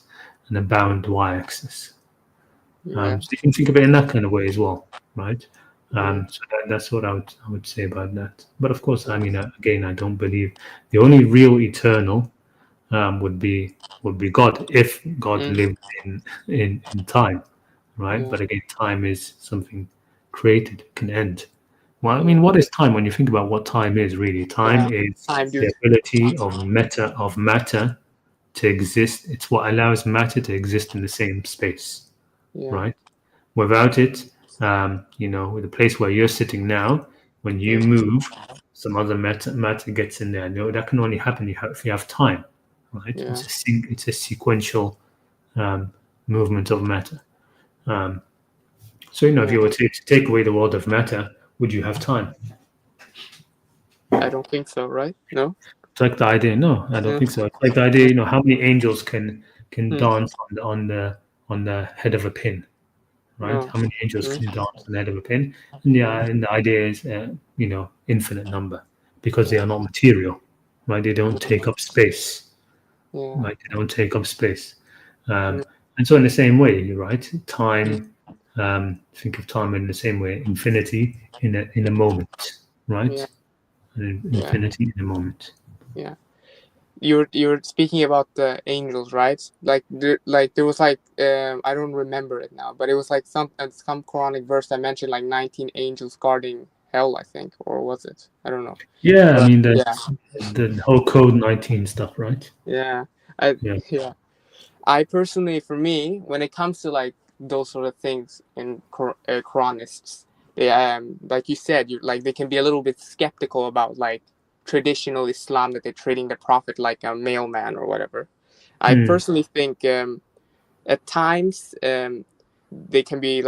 Speaker 1: and a bound y-axis. So you can think of it in that kind of way as well, right? So that's what I would say about that. But of course, I mean, again, I don't believe the only real eternal would be God, if God lived in time, right? But again, time is something created, can end. Well, I mean, what is time? When you think about what time is, really, time is the ability of matter to exist. It's what allows matter to exist in the same space, right? Without it, with the place where you're sitting now, when you move, some other matter gets in there. No, that can only happen if you have time, right? It's a sequential movement of matter. So if you were to take away the world of matter, would you have time?
Speaker 2: I don't think so, right? No?
Speaker 1: It's like the idea. No, I don't think so. It's like the idea. How many angels can dance on the head of a pin, right? How many angels can dance on the head of a pin? And the idea is, infinite number, because they are not material, right? They don't take up space, right? They don't take up space. And so in the same way, right? Time. Think of time in the same way. Infinity in a moment, right? And infinity in a moment.
Speaker 2: Yeah. You're speaking about the angels, right? Like there was like I don't remember it now, but it was like some Quranic verse that mentioned like 19 angels guarding hell, I think, or was it? I don't know.
Speaker 1: Yeah, but, I mean the whole code 19 stuff, right?
Speaker 2: Yeah. I personally, for me, when it comes to like those sort of things in Quranists, they like you said, they can be a little bit skeptical about like traditional Islam, that they're treating the Prophet like a mailman or whatever. I personally think at times they can be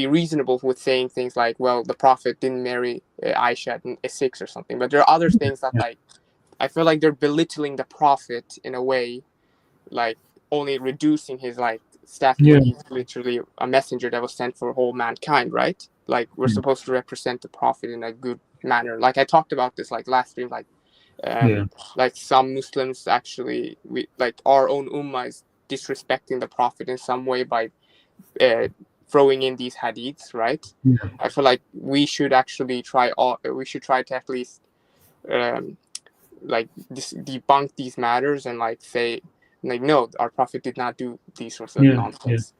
Speaker 2: reasonable with saying things like, well, the Prophet didn't marry Aisha at 6 or something, but there are other things that like I feel like they're belittling the Prophet in a way, like only reducing his like status when he's literally a messenger that was sent for whole mankind, right? Like we're supposed to represent the Prophet in a good manner. Like I talked about this like last stream, like some Muslims actually, our own ummah is disrespecting the Prophet in some way by throwing in these hadiths, right? I feel like we should actually try to at least debunk these matters and like say, like, no, our Prophet did not do these sorts of nonsense.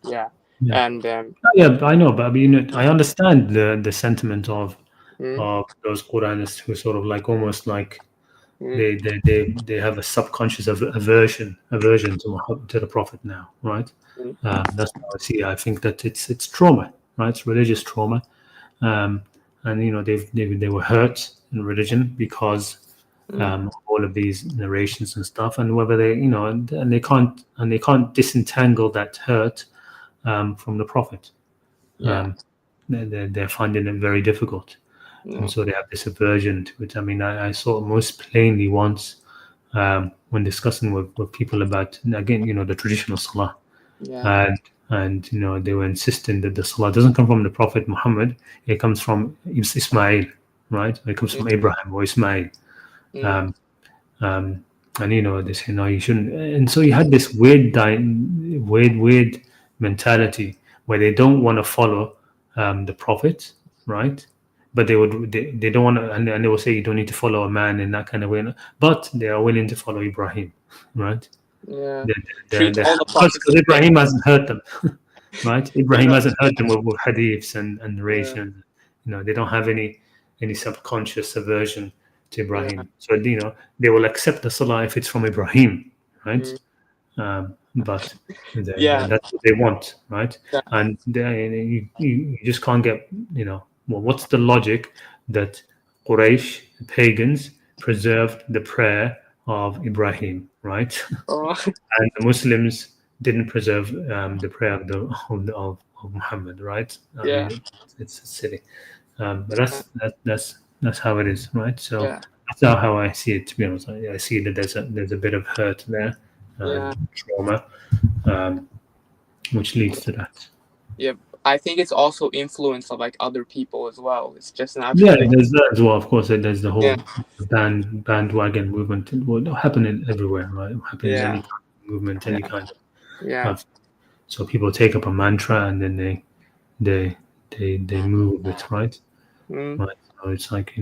Speaker 2: And
Speaker 1: I know, but I mean, I understand the sentiment of those Quranists who sort of like almost like they have a subconscious aversion to the Prophet now, right? That's how I see it. I think that it's trauma, right? It's religious trauma, and they were hurt in religion because all of these narrations and stuff, and whether and they can't disentangle that hurt from the Prophet. They're finding it very difficult, and so they have this aversion to it. I mean, I saw it most plainly once when discussing with people about, again, the traditional salah.
Speaker 2: Yeah.
Speaker 1: And they were insisting that the salah doesn't come from the Prophet Muhammad. It comes from Ismail, right? It comes from Abraham or Ismail.
Speaker 2: Mm.
Speaker 1: Um, um, and they say no, you shouldn't. And so you had this weird mentality where they don't want to follow the Prophet, right? But they don't want to, and they will say you don't need to follow a man in that kind of way. But they are willing to follow Ibrahim, right?
Speaker 2: Yeah.
Speaker 1: The,
Speaker 2: Treat all the
Speaker 1: because
Speaker 2: prophets the same.
Speaker 1: Ibrahim hasn't hurt them, right? Ibrahim
Speaker 2: Ibrahim.
Speaker 1: hasn't hurt them with hadiths and
Speaker 2: Yeah.
Speaker 1: narrations. They don't have any subconscious aversion to
Speaker 2: Yeah.
Speaker 1: Ibrahim. So they will accept the salah if it's from Ibrahim, right?
Speaker 2: Mm.
Speaker 1: But
Speaker 2: Yeah.
Speaker 1: that's what they want, right?
Speaker 2: Yeah.
Speaker 1: And you just can't get well, what's the logic that Quraysh, the pagans, preserved the prayer of Ibrahim, right?
Speaker 2: Oh.
Speaker 1: And the Muslims didn't preserve the prayer of Muhammad, right? I
Speaker 2: Yeah.
Speaker 1: mean, it's silly, but that's how it is, right? So
Speaker 2: Yeah.
Speaker 1: that's not how I see it. To be honest, I see that there's a bit of hurt there
Speaker 2: Yeah.
Speaker 1: and trauma, um, which leads to that.
Speaker 2: Yeah. I think it's also influence of like other people as well. It's just
Speaker 1: Yeah,
Speaker 2: naturally.
Speaker 1: there's that as well. Of course, there's the
Speaker 2: Yeah.
Speaker 1: whole bandwagon movement. It will happen everywhere, right? It happens any
Speaker 2: Yeah.
Speaker 1: kind of movement, any
Speaker 2: Yeah.
Speaker 1: kind
Speaker 2: Yeah.
Speaker 1: of. So people take up a mantra and then they they move with it, right?
Speaker 2: Mm.
Speaker 1: Right. So it's like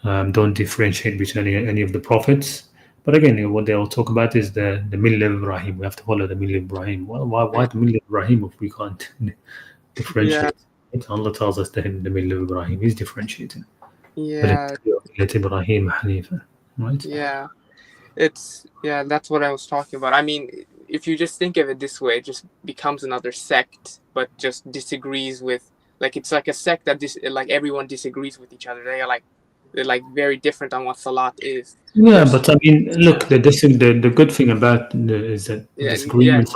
Speaker 1: don't differentiate between any of the prophets. But again, what they'll talk about is the Millah of Ibrahim. We have to follow the Millah of Ibrahim. Well, why
Speaker 2: Yeah.
Speaker 1: the Millah of Ibrahim if we can't
Speaker 2: Yeah.
Speaker 1: differentiate? Allah tells us that the Millah of Ibrahim is differentiating. But
Speaker 2: Yeah.
Speaker 1: it's Millat Ibrahim Hanifa, right?
Speaker 2: Yeah. It's that's what I was talking about. I mean, if you just think of it this way, it just becomes another sect, but just disagrees with like it's like a sect that like everyone disagrees with each other. They're like very different on what salat is.
Speaker 1: Yeah,
Speaker 2: There's
Speaker 1: but I mean, look, the good thing about is that
Speaker 2: yeah, yeah,
Speaker 1: disagreements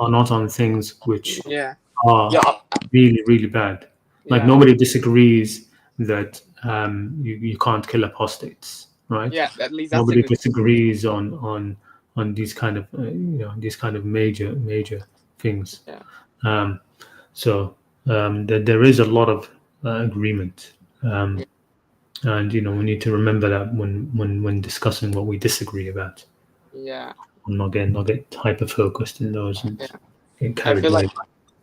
Speaker 1: are not on things which
Speaker 2: yeah,
Speaker 1: are
Speaker 2: yeah,
Speaker 1: really, really bad. Like
Speaker 2: yeah,
Speaker 1: nobody disagrees that you can't kill apostates, right?
Speaker 2: yeah. At least that's a
Speaker 1: Nobody
Speaker 2: good.
Speaker 1: disagrees on these kind of these kind of major things.
Speaker 2: Yeah,
Speaker 1: Um, so there is a lot of agreement,
Speaker 2: yeah,
Speaker 1: and we need to remember that when discussing what we disagree about.
Speaker 2: yeah,
Speaker 1: Not get hyper focused in those and
Speaker 2: yeah.
Speaker 1: get
Speaker 2: I
Speaker 1: carried
Speaker 2: feel
Speaker 1: away.
Speaker 2: like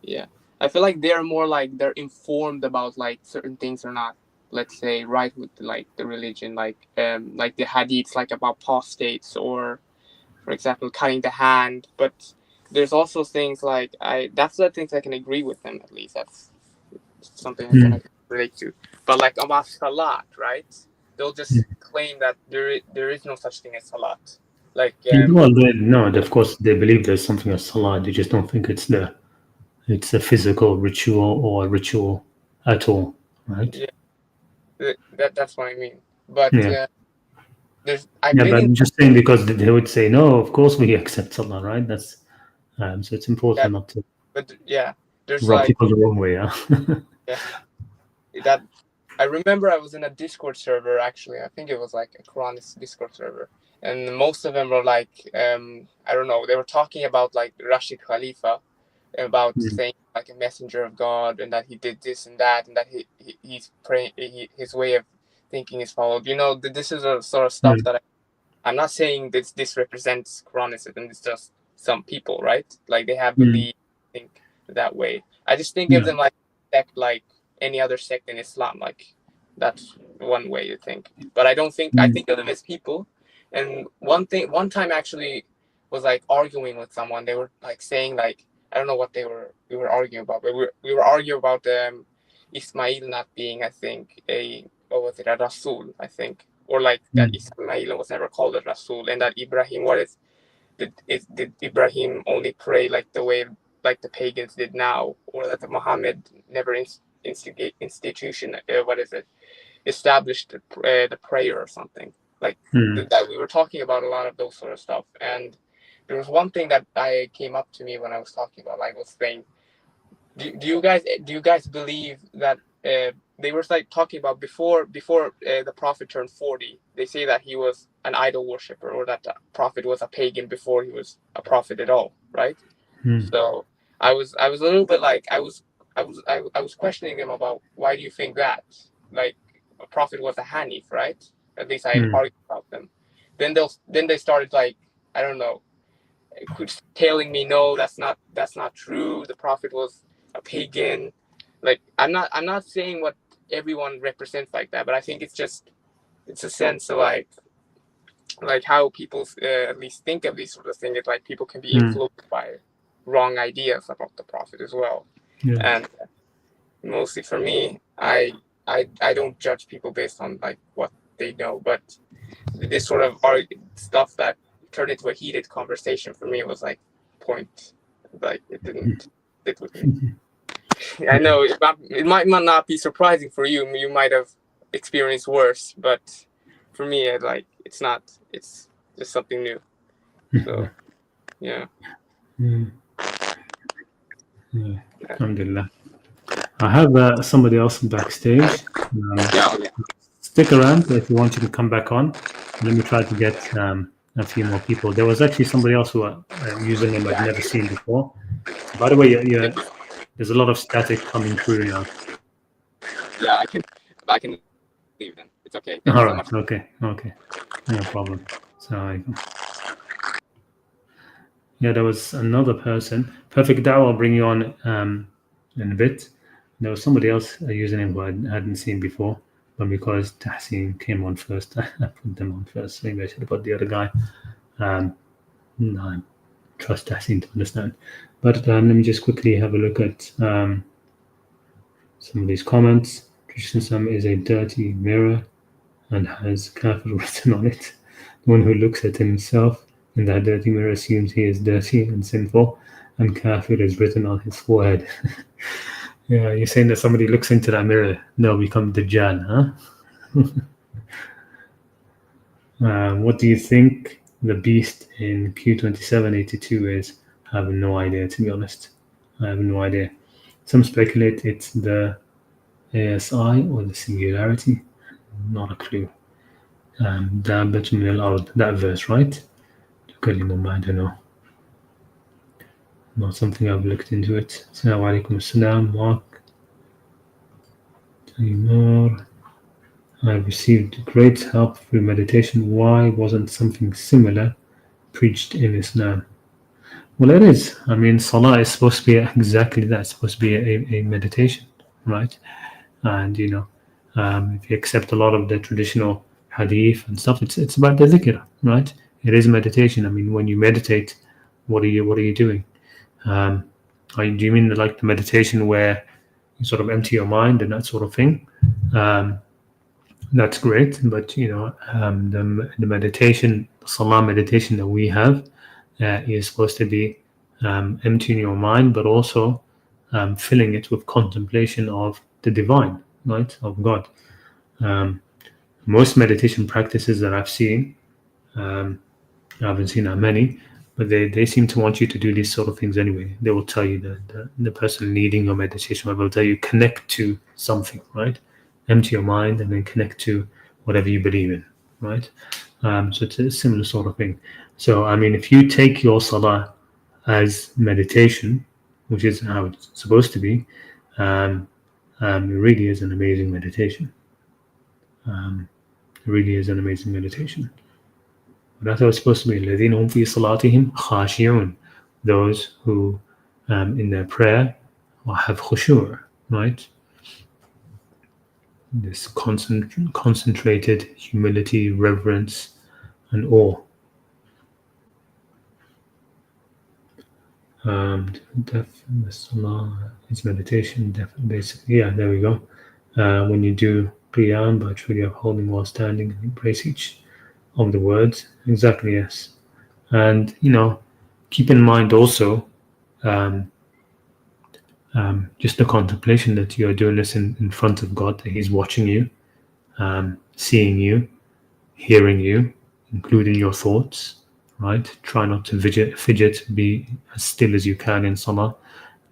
Speaker 2: yeah, I feel like they're more like they're informed about like certain things are not, let's say, right with like the religion, like the hadiths, like about apostates or, for example, cutting the hand. But there's also things like that's the things I can agree with them at least. That's something I
Speaker 1: Mm.
Speaker 2: can relate to. But like about salat, right? They'll just claim that there is no such thing as salat. Like
Speaker 1: Well, no, of course they believe there's something as salah. They just don't think it's a physical ritual or a ritual at all, right?
Speaker 2: yeah, that's what I mean. But
Speaker 1: Yeah,
Speaker 2: I've
Speaker 1: yeah,
Speaker 2: been
Speaker 1: but
Speaker 2: in
Speaker 1: I'm just saying because they would say no. Of course we accept salah, right? That's so it's
Speaker 2: that,
Speaker 1: important not to
Speaker 2: but yeah, there's
Speaker 1: rub
Speaker 2: like
Speaker 1: people the wrong way. Yeah.
Speaker 2: yeah, that I remember I was in a Discord server actually. I think it was like a Qur'anic Discord server, and most of them were like, I don't know, they were talking about like Rashid Khalifa, about
Speaker 1: Mm.
Speaker 2: saying like a messenger of God, and that he did this and that he's praying, his way of thinking is followed. This is a sort of stuff
Speaker 1: Mm.
Speaker 2: that I'm not saying this represents Quranicism. It's just some people, right? Like they have
Speaker 1: Mm.
Speaker 2: belief, think that way. I just think of
Speaker 1: Yeah.
Speaker 2: them like sect, like any other sect in Islam. Like that's one way to think. But I
Speaker 1: Mm.
Speaker 2: think of them as people. And one time actually was like arguing with someone. They were like saying like I don't know what we were arguing about, but we were arguing about Ismail not being, I think, a what was it, a Rasul, I think, or like that
Speaker 1: Mm.
Speaker 2: Ismail was never called a Rasul, and that Ibrahim, did Ibrahim only pray like the way like the pagans did now, or that the Muhammad never institution what is it established the prayer or something like
Speaker 1: Mm.
Speaker 2: that. We were talking about a lot of those sort of stuff, and there was one thing that I came up to me when I was talking about, like, was saying, do you guys believe that they were like talking about before the prophet turned 40, they say that he was an idol worshiper, or that the prophet was a pagan before he was a prophet at all, right? So I was a little bit like I was questioning him about why do you think that, like, a prophet was a Hanif, right? At least I argued about them. Then they started, like, I don't know, telling me, no, that's not true. The prophet was a pagan. Like, I'm not saying what everyone represents like that, but I think it's a sense of like how people at least think of these sort of things. It's like people can be influenced by wrong ideas about the prophet as well. And mostly for me, I don't judge people based on like what they know, but this sort of stuff that turned into a heated conversation for me was like point, like it didn't fit with me. I know it might not be surprising for you. You might have experienced worse, but for me, it's not. It's just something new. So, yeah.
Speaker 1: Alhamdulillah. I have somebody else backstage.
Speaker 2: Yeah.
Speaker 1: Stick around if you want you to come back on. Let me try to get a few more people. There was actually somebody else who username I'd never seen before. By the way, there's a lot of static coming through now.
Speaker 2: Yeah, I can leave then. It's okay. Thank
Speaker 1: All
Speaker 2: you so
Speaker 1: right.
Speaker 2: much.
Speaker 1: Okay. No problem. So, yeah, there was another person. Perfect Dao, I'll bring you on in a bit. There was somebody else, a username who I hadn't seen before, but because Tahsin came on first, I put them on first. So maybe I should have put the other guy. No, I trust Tahsin to understand. But let me just quickly have a look at some of these comments. Krishna is a dirty mirror and has kafir written on it. The one who looks at himself in that dirty mirror assumes he is dirty and sinful, and kafir is written on his forehead. Yeah, you're saying that somebody looks into that mirror, they'll become Dajjal, huh? What do you think the beast in Q2782 is? I have no idea, to be honest. I have no idea. Some speculate it's the ASI or the singularity. Not a clue. That verse, right? I don't know. Not something I've looked into it. Assalamu alaikum assalam, Mark. Taymur. I've received great help through meditation. Why wasn't something similar preached in Islam? Well, it is. I mean, Salah is supposed to be exactly that. It's supposed to be a meditation, right? And, if you accept a lot of the traditional hadith and stuff, it's about the dhikr, right? It is meditation. I mean, when you meditate, what are you doing? Do you mean like the meditation where you sort of empty your mind and that sort of thing? That's great, but the meditation, Salah meditation that we have is supposed to be emptying your mind, but also filling it with contemplation of the divine, right, of God. Most meditation practices that I've seen, I haven't seen that many, but they seem to want you to do these sort of things anyway. They will tell you that the person leading your meditation will tell you connect to something, right? Empty your mind and then connect to whatever you believe in, right? So it's a similar sort of thing. So, I mean, if you take your salah as meditation, which is how it's supposed to be, it really is an amazing meditation. It really is an amazing meditation. That's how it's supposed to be. الَّذِينَ هُمْ فِي صَلَاتِهِمْ خَاشِعُونَ. Those who, in their prayer, have khushu', right? This concentrated humility, reverence, and awe. It's meditation, basically. Yeah, there we go. When you do qiyam by truly upholding while standing and embrace each of the words. Exactly, yes. And, keep in mind also just the contemplation that you're doing this in front of God, that He's watching you, seeing you, hearing you, including your thoughts, right? Try not to fidget, be as still as you can in salah.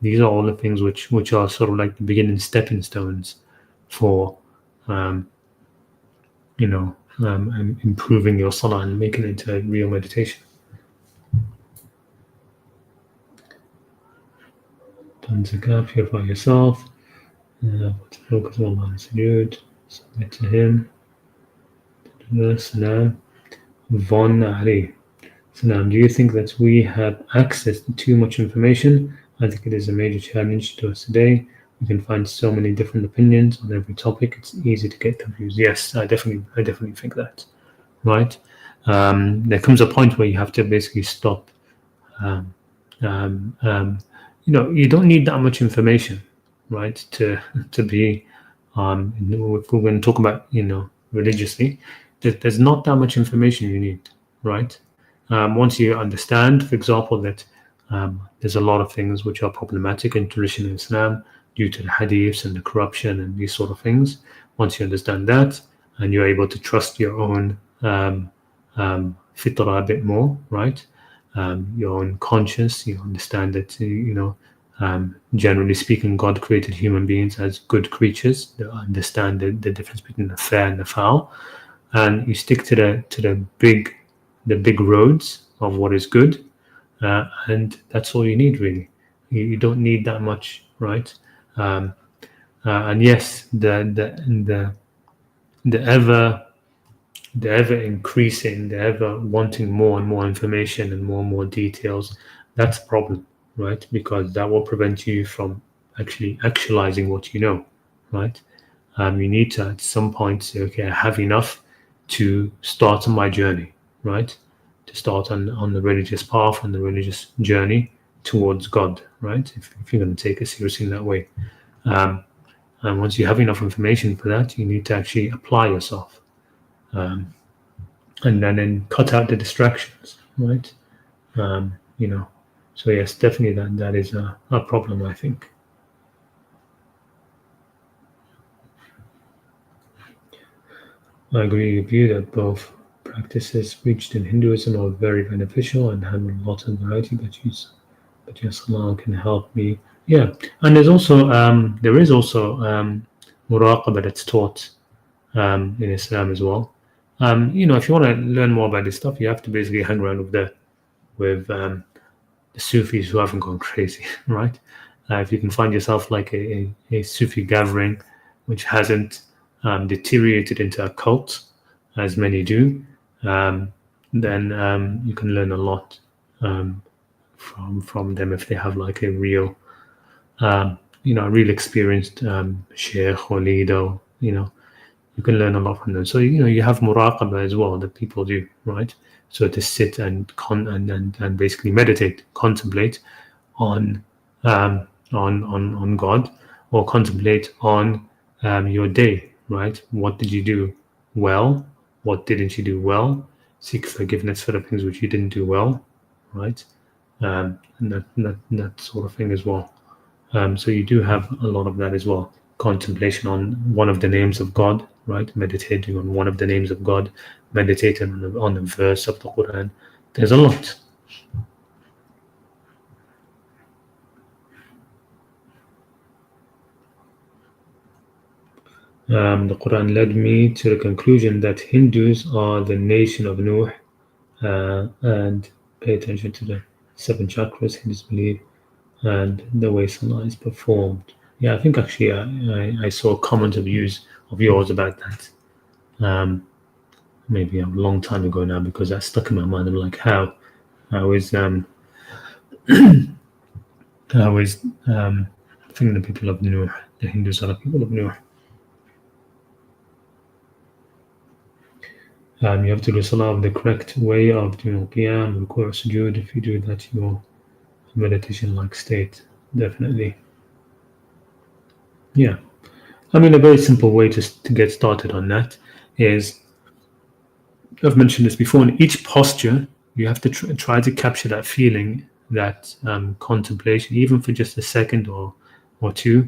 Speaker 1: These are all the things which are sort of like the beginning stepping stones for, improving your salah and making it into a real meditation. on zakah, purify yourself, focus on Allah and sujood, submit to Him. Salam. Von Ali. Salam. Do you think that we have access to too much information? I think it is a major challenge to us today. We can find so many different opinions on every topic. It's easy to get confused. Yes, I definitely think that. Right? There comes a point where you have to basically stop. You don't need that much information, right? To be, if we're going to talk about, religiously, there's not that much information you need, right? Once you understand, for example, that there's a lot of things which are problematic in traditional Islam due to the hadiths and the corruption and these sort of things. Once you understand that, and you're able to trust your own fitrah a bit more, right? Your own conscience, you understand that, generally speaking, God created human beings as good creatures. They understand the difference between the fair and the foul, and you stick to the big roads of what is good, and that's all you need, really. You don't need that much, right? And yes, the ever increasing, the ever wanting more and more information and more details, that's a problem, right? Because that will prevent you from actually actualizing what you know, right? You need to at some point say, okay, I have enough to start on my journey, right? To start on the religious path, on the religious journey towards God, right? If you're going to take it seriously in that way. And once you have enough information for that, you need to actually apply yourself. And then cut out the distractions, right? So yes, definitely that is a problem, I think. I agree with you that both practices preached in Hinduism are very beneficial and have a lot of variety, but yes, Allah can help me. Yeah, and there is also muraqabah that's taught in Islam as well. If you want to learn more about this stuff, you have to basically hang around with the Sufis who haven't gone crazy, right? If you can find yourself like a Sufi gathering which hasn't deteriorated into a cult, as many do, then you can learn a lot from them if they have like a real, real experienced sheikh or leader, you can learn a lot from them. So you have muraqabah as well that people do, right? So to sit and basically meditate, contemplate on God, or contemplate on your day, right? What did you do well? What didn't you do well? Seek forgiveness for the things which you didn't do well, right? And that sort of thing as well. So you do have a lot of that as well. Contemplation on one of the names of God, right? Meditating on one of the names of God, meditating on a verse of the Qur'an. There's a lot. The Qur'an led me to the conclusion that Hindus are the nation of Nuh, and pay attention to the 7 chakras, Hindus believe, and the way Salah is performed. Yeah, I think actually I saw a comment of yours about that. Maybe a long time ago now, because that stuck in my mind. I'm like, how is thinking the people of Nuh, the Hindus are the people of Nuh. You have to do Salah of the correct way of doing Qiyam, Ruku' or Sujood. If you do that, your meditation-like state, definitely. Yeah. I mean, a very simple way to get started on that is, I've mentioned this before, in each posture, you have to try to capture that feeling, that contemplation, even for just a second or two,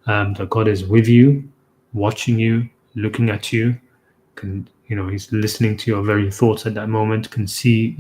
Speaker 1: that God is with you, watching you, looking at you, he's listening to your very thoughts at that moment, can see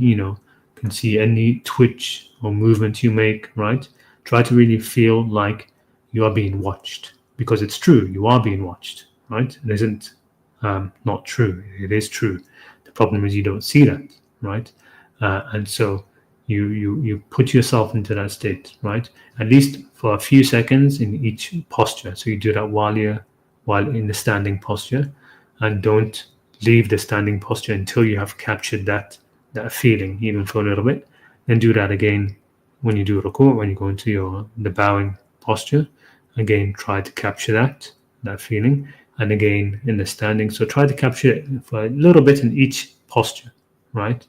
Speaker 1: any twitch or movement you make, right? Try to really feel like you are being watched, because it's true, you are being watched, right? It isn't not true, it is true. The problem is you don't see that, right? And so you put yourself into that state, right? At least for a few seconds in each posture. So you do that while in the standing posture, and don't leave the standing posture until you have captured that feeling, even for a little bit. Then do that again when you do ruku', when you go into the bowing posture. Again, try to capture that feeling, and again in the standing. So try to capture it for a little bit in each posture, right?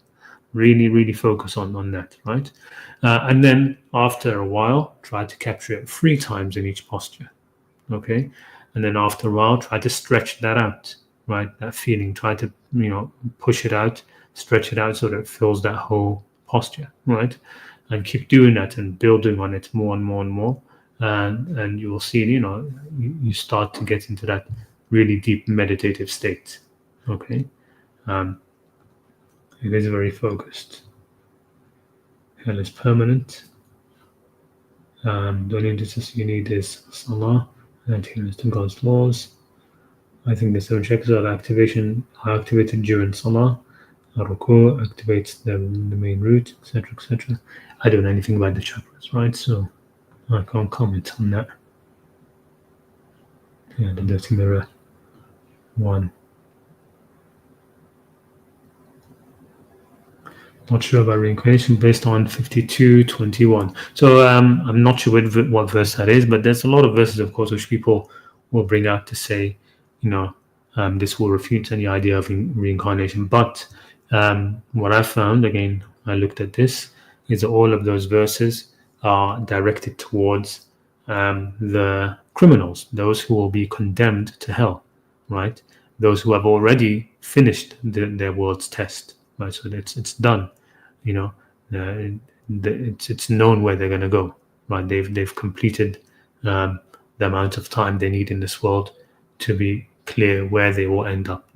Speaker 1: Really focus on that, right? And then after a while, try to capture it 3 times in each posture, okay? And then after a while, try to stretch that out, right? That feeling, try to push it out, stretch it out so that it fills that whole posture, right? And keep doing that and building on it more and more and more, and you will see, you start to get into that really deep meditative state, okay? It is very focused. Hell is permanent. The only distance you need is Salah and adherence to God's laws. I think the 7 chakras are activated during Salah. Ruku activates the main root, etc. I don't know anything about the chakras, right? So I can't comment on that. Yeah, the dirty mirror 1. Not sure about reincarnation based on 52:21. So I'm not sure what verse that is, but there's a lot of verses, of course, which people will bring out to say, this will refute any idea of reincarnation. But what I found, again, I looked at this, is that all of those verses are directed towards the criminals, those who will be condemned to hell, right? Those who have already finished their world's test, right? So it's done. It's known where they're going to go, right? They've completed the amount of time they need in this world to be clear where they will end up,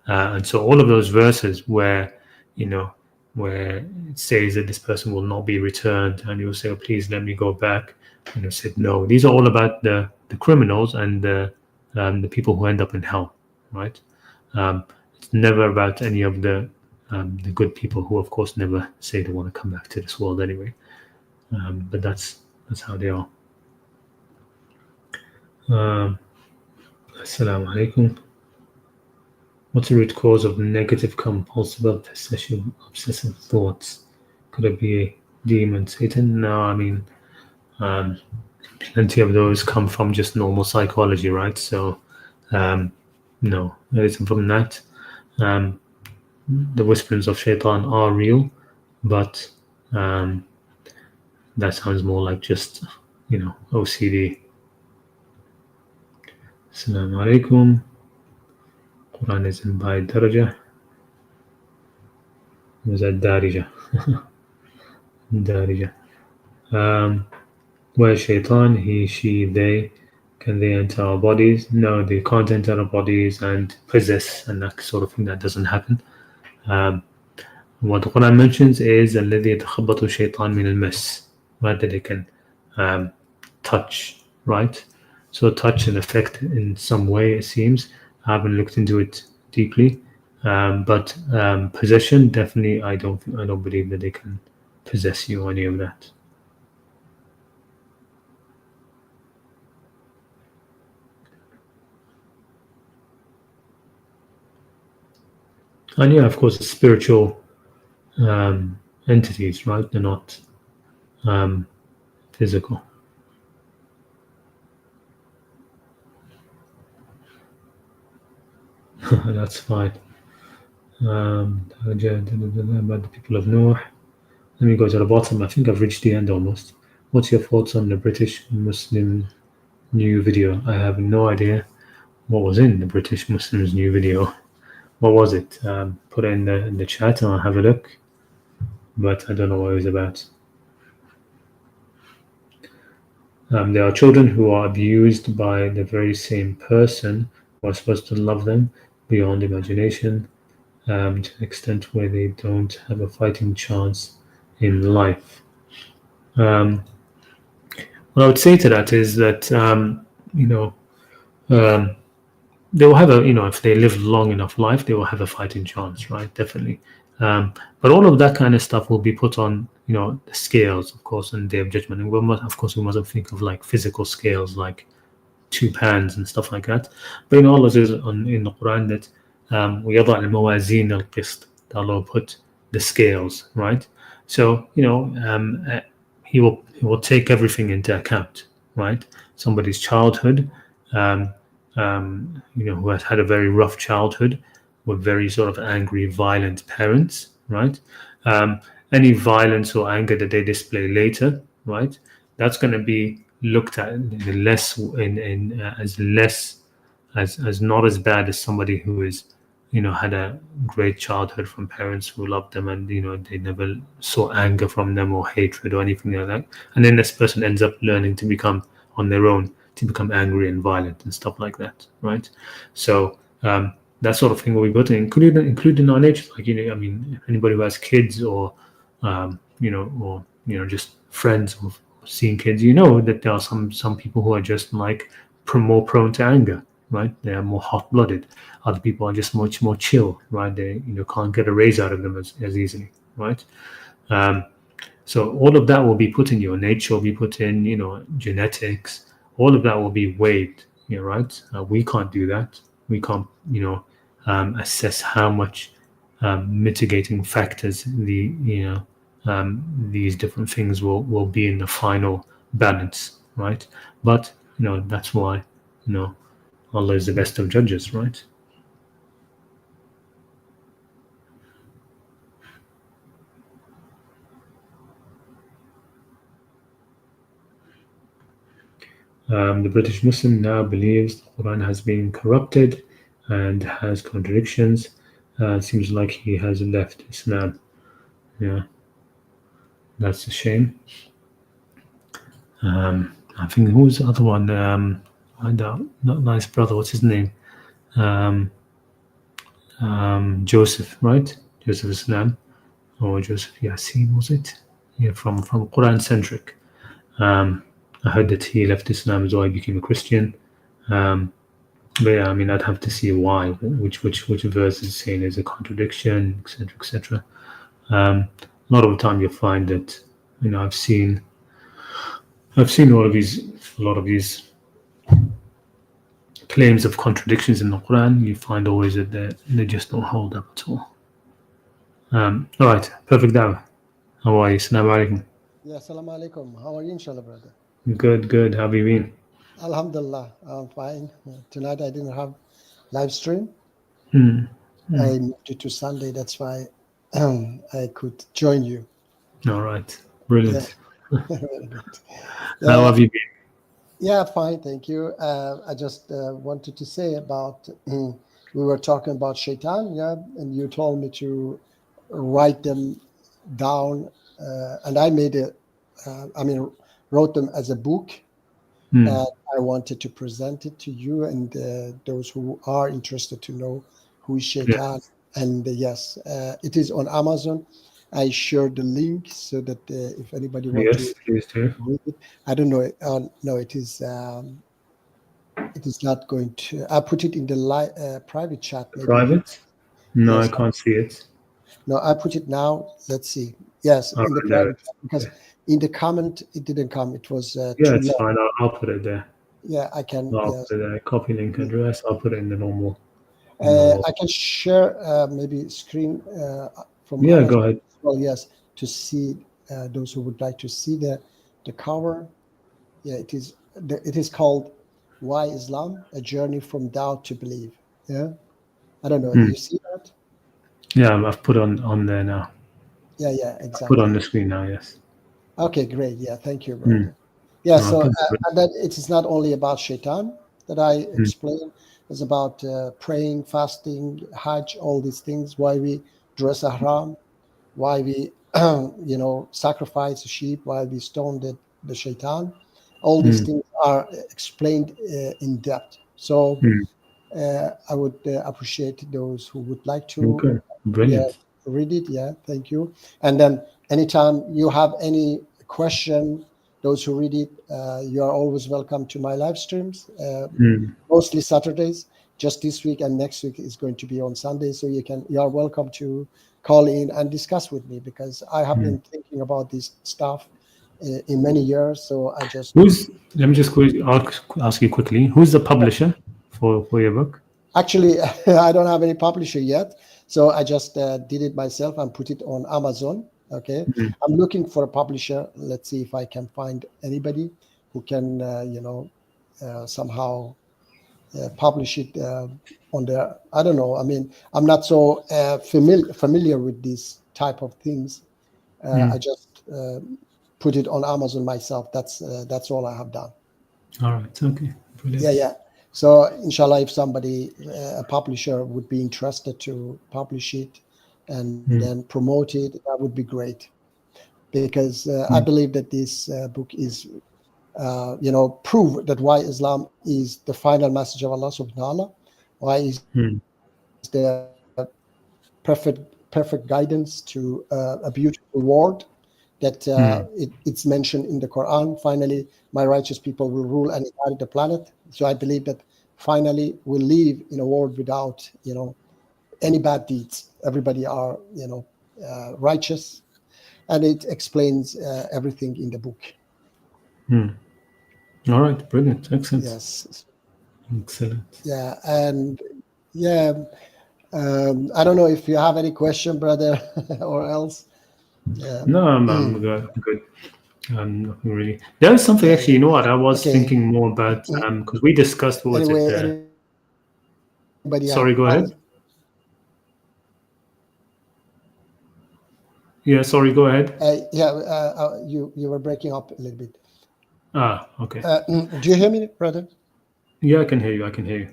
Speaker 1: and so all of those verses where it says that this person will not be returned, and you'll say, "Oh, please let me go back," and you said no. These are all about the criminals and the people who end up in hell, right? It's never about any of the good people who, of course, never say they want to come back to this world anyway. But that's how they are. Assalamu alaikum. What's the root cause of negative compulsive obsessive thoughts? Could it be a demon, Satan? No, I mean, plenty of those come from just normal psychology, right? So, no, it isn't from that. The whisperings of shaitan are real, but that sounds more like just, OCD. Assalamu alaikum. Qur'an is in by Daraja. Was that Darija? Darija. Where shaitan, he, she, they, can they enter our bodies? No, they can't enter our bodies and possess and that sort of thing. That doesn't happen. What the Quran mentions is الذي يتخبط الشيطان من المس, right? That they can touch, right? So touch and affect in some way, it seems. I haven't looked into it deeply, but possession, definitely, I don't believe that they can possess you or any of that. And yeah, of course, spiritual entities, right? They're not physical. That's fine. About the people of Noor. Let me go to the bottom. I think I've reached the end almost. What's your thoughts on the British Muslim new video? I have no idea what was in the British Muslims new video. What was it? Put it in the chat and I'll have a look. But I don't know what it was about. There are children who are abused by the very same person who are supposed to love them beyond imagination, to an extent where they don't have a fighting chance in life. What I would say to that is that they will have if they live long enough life, they will have a fighting chance, right? Definitely. But all of that kind of stuff will be put on, the scales, of course, on the day of judgment. And we mustn't think of like physical scales, like 2 pans and stuff like that. But Allah says in the Quran that وَيَضَعْ الْمَوَازِينَ الْقِسْطِ, that Allah will put the scales, right? So He will take everything into account, right? Somebody's childhood, who has had a very rough childhood with very sort of angry, violent parents, right? Any violence or anger that they display later, right? That's going to be looked at in less in as less as not as bad as somebody who is had a great childhood from parents who loved them, and they never saw anger from them or hatred or anything like that, and then this person ends up learning to become on their own, to become angry and violent and stuff like that, right? So that sort of thing will be put in, including our nature, like anybody who has kids or just friends who've seen kids, that there are some people who are just like more prone to anger, right? They are more hot-blooded. Other people are just much more chill, right? They can't get a raise out of them as easily, right? So all of that will be put in your nature, will be put in genetics. All of that will be weighed, right? We can't do that. We can't assess how much mitigating factors these different things will be in the final balance, right? But that's why Allah is the best of judges, right? The British Muslim now believes the Quran has been corrupted and has contradictions. Seems like he has left Islam. Yeah, that's a shame. I think who's the other one? Not nice brother. What's his name? Joseph, right? Joseph Islam or Joseph Yasin, was it? Yeah, from Quran centric. I heard that he left Islam as well. He became a Christian. But yeah, I'd have to see why, which verse is saying there's a contradiction, etc., etc. A lot of the time you'll find that I've seen a lot of these claims of contradictions in the Quran. You find always that they just don't hold up at all. All right, perfect dawah. How are you? Assalamu alaikum.
Speaker 3: Yeah, assalamu alaikum. How are you, inshallah, brother?
Speaker 1: Good. How have you been?
Speaker 3: Alhamdulillah, I'm fine. Tonight I didn't have live stream.
Speaker 1: I
Speaker 3: moved it to Sunday. That's why I could join you.
Speaker 1: All right, brilliant.
Speaker 3: Yeah. Very good.
Speaker 1: How have you been?
Speaker 3: Yeah, fine, thank you. I just wanted to say about we were talking about shaitan, yeah, and you told me to write them down, and I made wrote them as a book. And I wanted to present it to you and those who are interested to know who is shaitan. Yeah. And yes, it is on Amazon. I shared the link so that if anybody wants to read it, I don't know. No, it is not going to. I put it in the private chat. Maybe.
Speaker 1: Private? No,
Speaker 3: yes.
Speaker 1: I can't see it.
Speaker 3: No, I put it now. Let's see. Yes, in the private chat, because in the comment it didn't come. It was
Speaker 1: yeah,
Speaker 3: too
Speaker 1: it's
Speaker 3: long.
Speaker 1: fine. I'll put it there.
Speaker 3: Yeah, I can.
Speaker 1: I'll put it there. Copy link address. I'll put it in the normal.
Speaker 3: I can share maybe screen from
Speaker 1: Amazon. Go ahead.
Speaker 3: Well, yes, to see those who would like to see the cover. Yeah, it is called "Why Islam: A Journey from Doubt to Belief." Yeah, I don't know. Do you see that?
Speaker 1: Yeah, I've put on there now.
Speaker 3: Yeah, exactly.
Speaker 1: I've put on the screen now. Yes.
Speaker 3: Okay, great. Yeah, thank you, brother. Yeah, so and that it is not only about shaitan that I explain. It's about praying, fasting, Hajj, all these things. Why we dress ihram, why we sacrifice a sheep, why we stone the shaitan. All these things are explained in depth. So I would appreciate those who would like to read it. Yeah, thank you. And then anytime you have any question, those who read it, you are always welcome to my live streams, mostly Saturdays. just this week, and next week is going to be on Sunday. So you are welcome to call in and discuss with me, because I have been thinking about this stuff in many years. So I just
Speaker 1: let me just ask you quickly, who's the publisher for your book?
Speaker 3: Actually, I don't have any publisher yet, so I just did it myself and put it on Amazon. Okay, I'm looking for a publisher. Let's see if I can find anybody who can, somehow publish it on the. I don't know. I mean, I'm not so familiar with these type of things. I just put it on Amazon myself. That's all I have done.
Speaker 1: All right. Okay. Brilliant.
Speaker 3: Yeah. So inshallah, if somebody, a publisher, would be interested to publish it and then promote it, that would be great. Because I believe that this book is, prove that why Islam is the final message of Allah subhanahu wa ta'ala, why is the perfect guidance to a beautiful world, that it's mentioned in the Quran. Finally, my righteous people will rule and inherit the planet. So I believe that finally we'll live in a world without, any bad deeds. Everybody are, righteous, and it explains everything in the book.
Speaker 1: All right, brilliant, excellent.
Speaker 3: Yes,
Speaker 1: excellent.
Speaker 3: Yeah, and I don't know if you have any question, brother, or else.
Speaker 1: No, I'm good. Nothing really. There was something actually. You know what? I was thinking more about because we discussed what was it. Sorry, go ahead. Yeah, sorry, go ahead.
Speaker 3: You were breaking up a little bit.
Speaker 1: Okay.
Speaker 3: Do you hear me, brother?
Speaker 1: Yeah, I can hear you.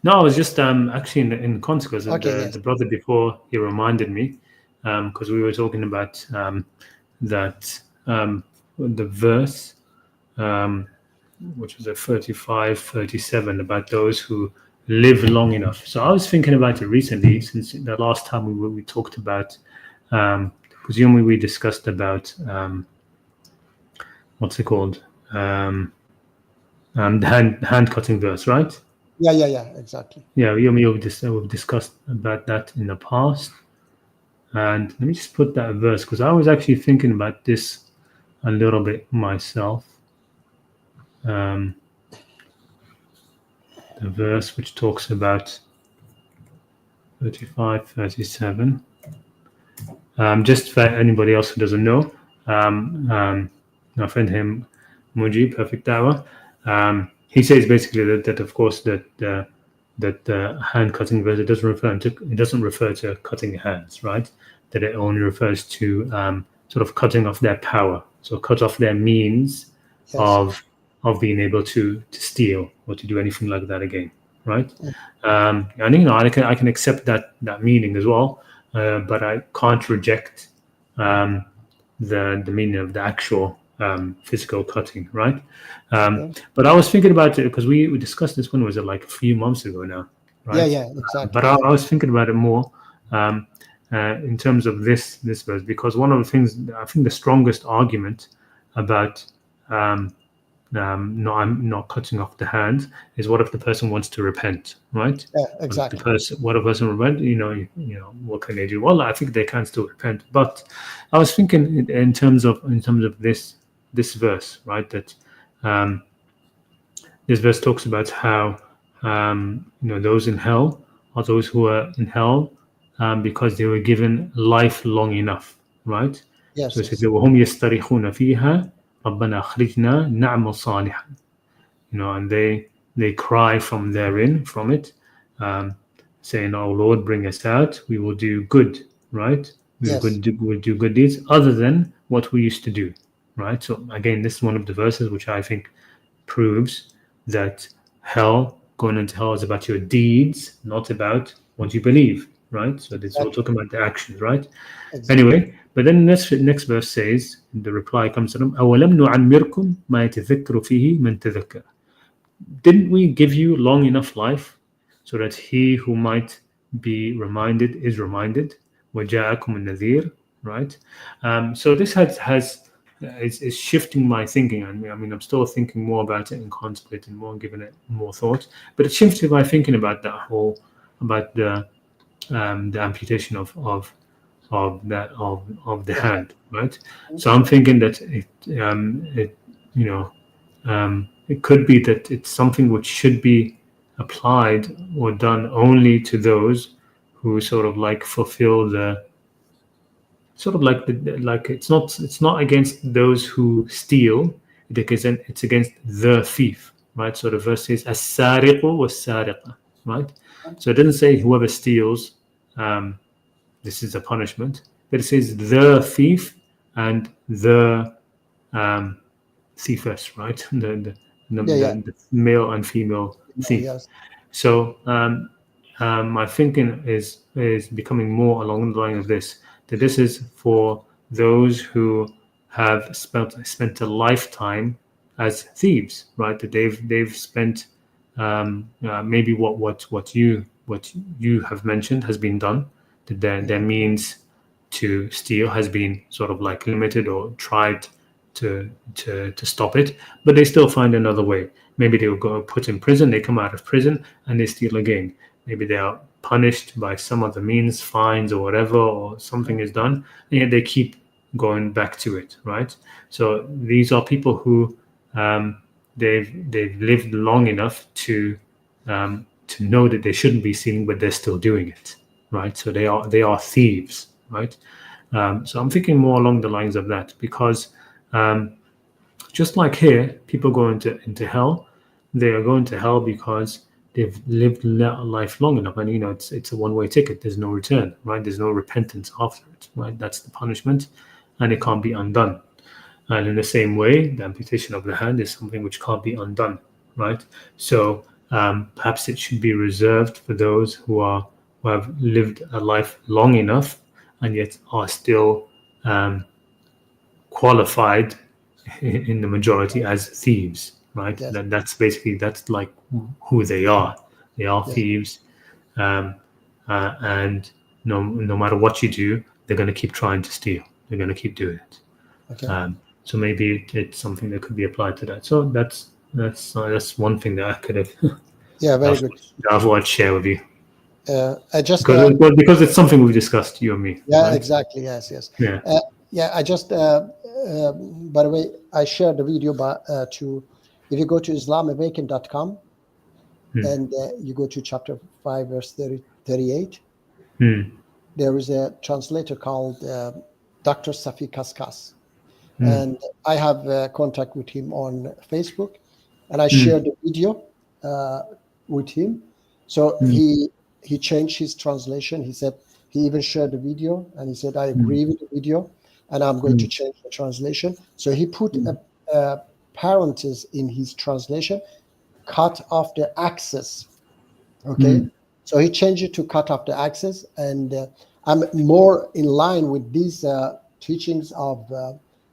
Speaker 1: No, I was just actually in consequence of the brother before, he reminded me because we were talking about that the verse which was at 35, 37 about those who live long enough. So I was thinking about it recently, since the last time we talked about presumably we discussed about what's it called? The hand cutting verse, right?
Speaker 3: Yeah, exactly.
Speaker 1: Yeah, we've discussed about that in the past. And let me just put that verse, because I was actually thinking about this a little bit myself. The verse which talks about 35, 37. Just for anybody else who doesn't know, my friend him, Muji, Perfect Dawah, he says basically that of course that the hand cutting verse, it doesn't refer to cutting hands, right? That it only refers to sort of cutting off their power, so cut off their means of being able to steal or to do anything like that again, right? And I can accept that meaning as well, but I can't reject the meaning of the actual physical cutting, right? But I was thinking about it because we discussed this, when was it, like a few months ago now, right?
Speaker 3: Yeah, exactly.
Speaker 1: But I was thinking about it more in terms of this verse, because one of the things, I think the strongest argument about not cutting off the hand is, what if the person wants to repent, right?
Speaker 3: Yeah, exactly.
Speaker 1: What if the person repent? What can they do? Well, I think they can still repent. But I was thinking in terms of this verse, right? That this verse talks about how those in hell are those who are in hell because they were given life long enough, right?
Speaker 3: Yes.
Speaker 1: So it says, وَهُمْ يَسْتَرِخُونَ فِيهَا رَبَّنَا أَخْرِجْنَا نَعْمَلْ صَالِحًا. And they cry from it, saying, "Oh Lord, bring us out. We will do good, right? We'll do good deeds other than what we used to do, right?" So again, this is one of the verses which I think proves that going into hell is about your deeds, not about what you believe, right? So this is all talking about the actions, right? Exactly. Anyway, but then the next verse says, the reply comes to them, أَوَلَمْ نُعَمِّرْكُمْ مَا يَتَذَكَّرُ فِيهِ مَنْ تَذَكَّرَ. Didn't we give you long enough life so that he who might be reminded is reminded? وَجَاءَكُمُ النَّذِيرُ, right? So this has it's shifting my thinking. I mean, I'm still thinking more about it and contemplating more and giving it more thought. But it shifted my thinking about about the amputation of the hand, right? So I'm thinking that it could be that it's something which should be applied or done only to those who sort of like fulfill the sort of like it's not against those who steal, because it's against the thief, right? So the verse says as-sariqu was-sariqa, right? So it doesn't say whoever steals, this is a punishment, but it says the thief and the thiefess, right? The male and female thief.
Speaker 3: Yes.
Speaker 1: So my thinking is becoming more along the line of this, that this is for those who have spent a lifetime as thieves, right? That they've spent maybe what you have mentioned has been done, that their means to steal has been sort of like limited or tried to stop it, but they still find another way. Maybe they will go put in prison, they come out of prison and they steal again. Maybe they are punished by some other means, fines or whatever, or something is done, and yet they keep going back to it, right? So these are people who they've lived long enough to know that they shouldn't be stealing, but they're still doing it, right? So they are thieves, right? So I'm thinking more along the lines of that, because just like here, people go into hell. They are going to hell because they've lived life long enough, and it's a one-way ticket. There's no return, right? There's no repentance after it, right? That's the punishment, and it can't be undone. And in the same way, the amputation of the hand is something which can't be undone, right? So perhaps it should be reserved for those who have lived a life long enough and yet are still qualified in the majority as thieves, right?
Speaker 3: Yes.
Speaker 1: That's like who they are. They are thieves, and no matter what you do, they're going to keep trying to steal. They're going to keep doing it.
Speaker 3: Okay.
Speaker 1: So maybe it's something that could be applied to that. So that's one thing that I could have.
Speaker 3: Very good.
Speaker 1: I thought I'd share with you.
Speaker 3: I just
Speaker 1: because it's something we've discussed, you and me.
Speaker 3: Yeah,
Speaker 1: right?
Speaker 3: exactly. Yes.
Speaker 1: Yeah.
Speaker 3: I just by the way, I shared the video, but if you go to islamawaken.com and you go to chapter 5 verse 38, there is a translator called Dr. Safi Kaskas, and I have contact with him on Facebook, and I shared the video with him. So he changed his translation. He said he even shared the video, and he said, I agree with the video, and I'm going to change the translation. So he put a parenthesis in his translation, cut off the access. Okay. So he changed it to cut off the access, and I'm more in line with these teachings of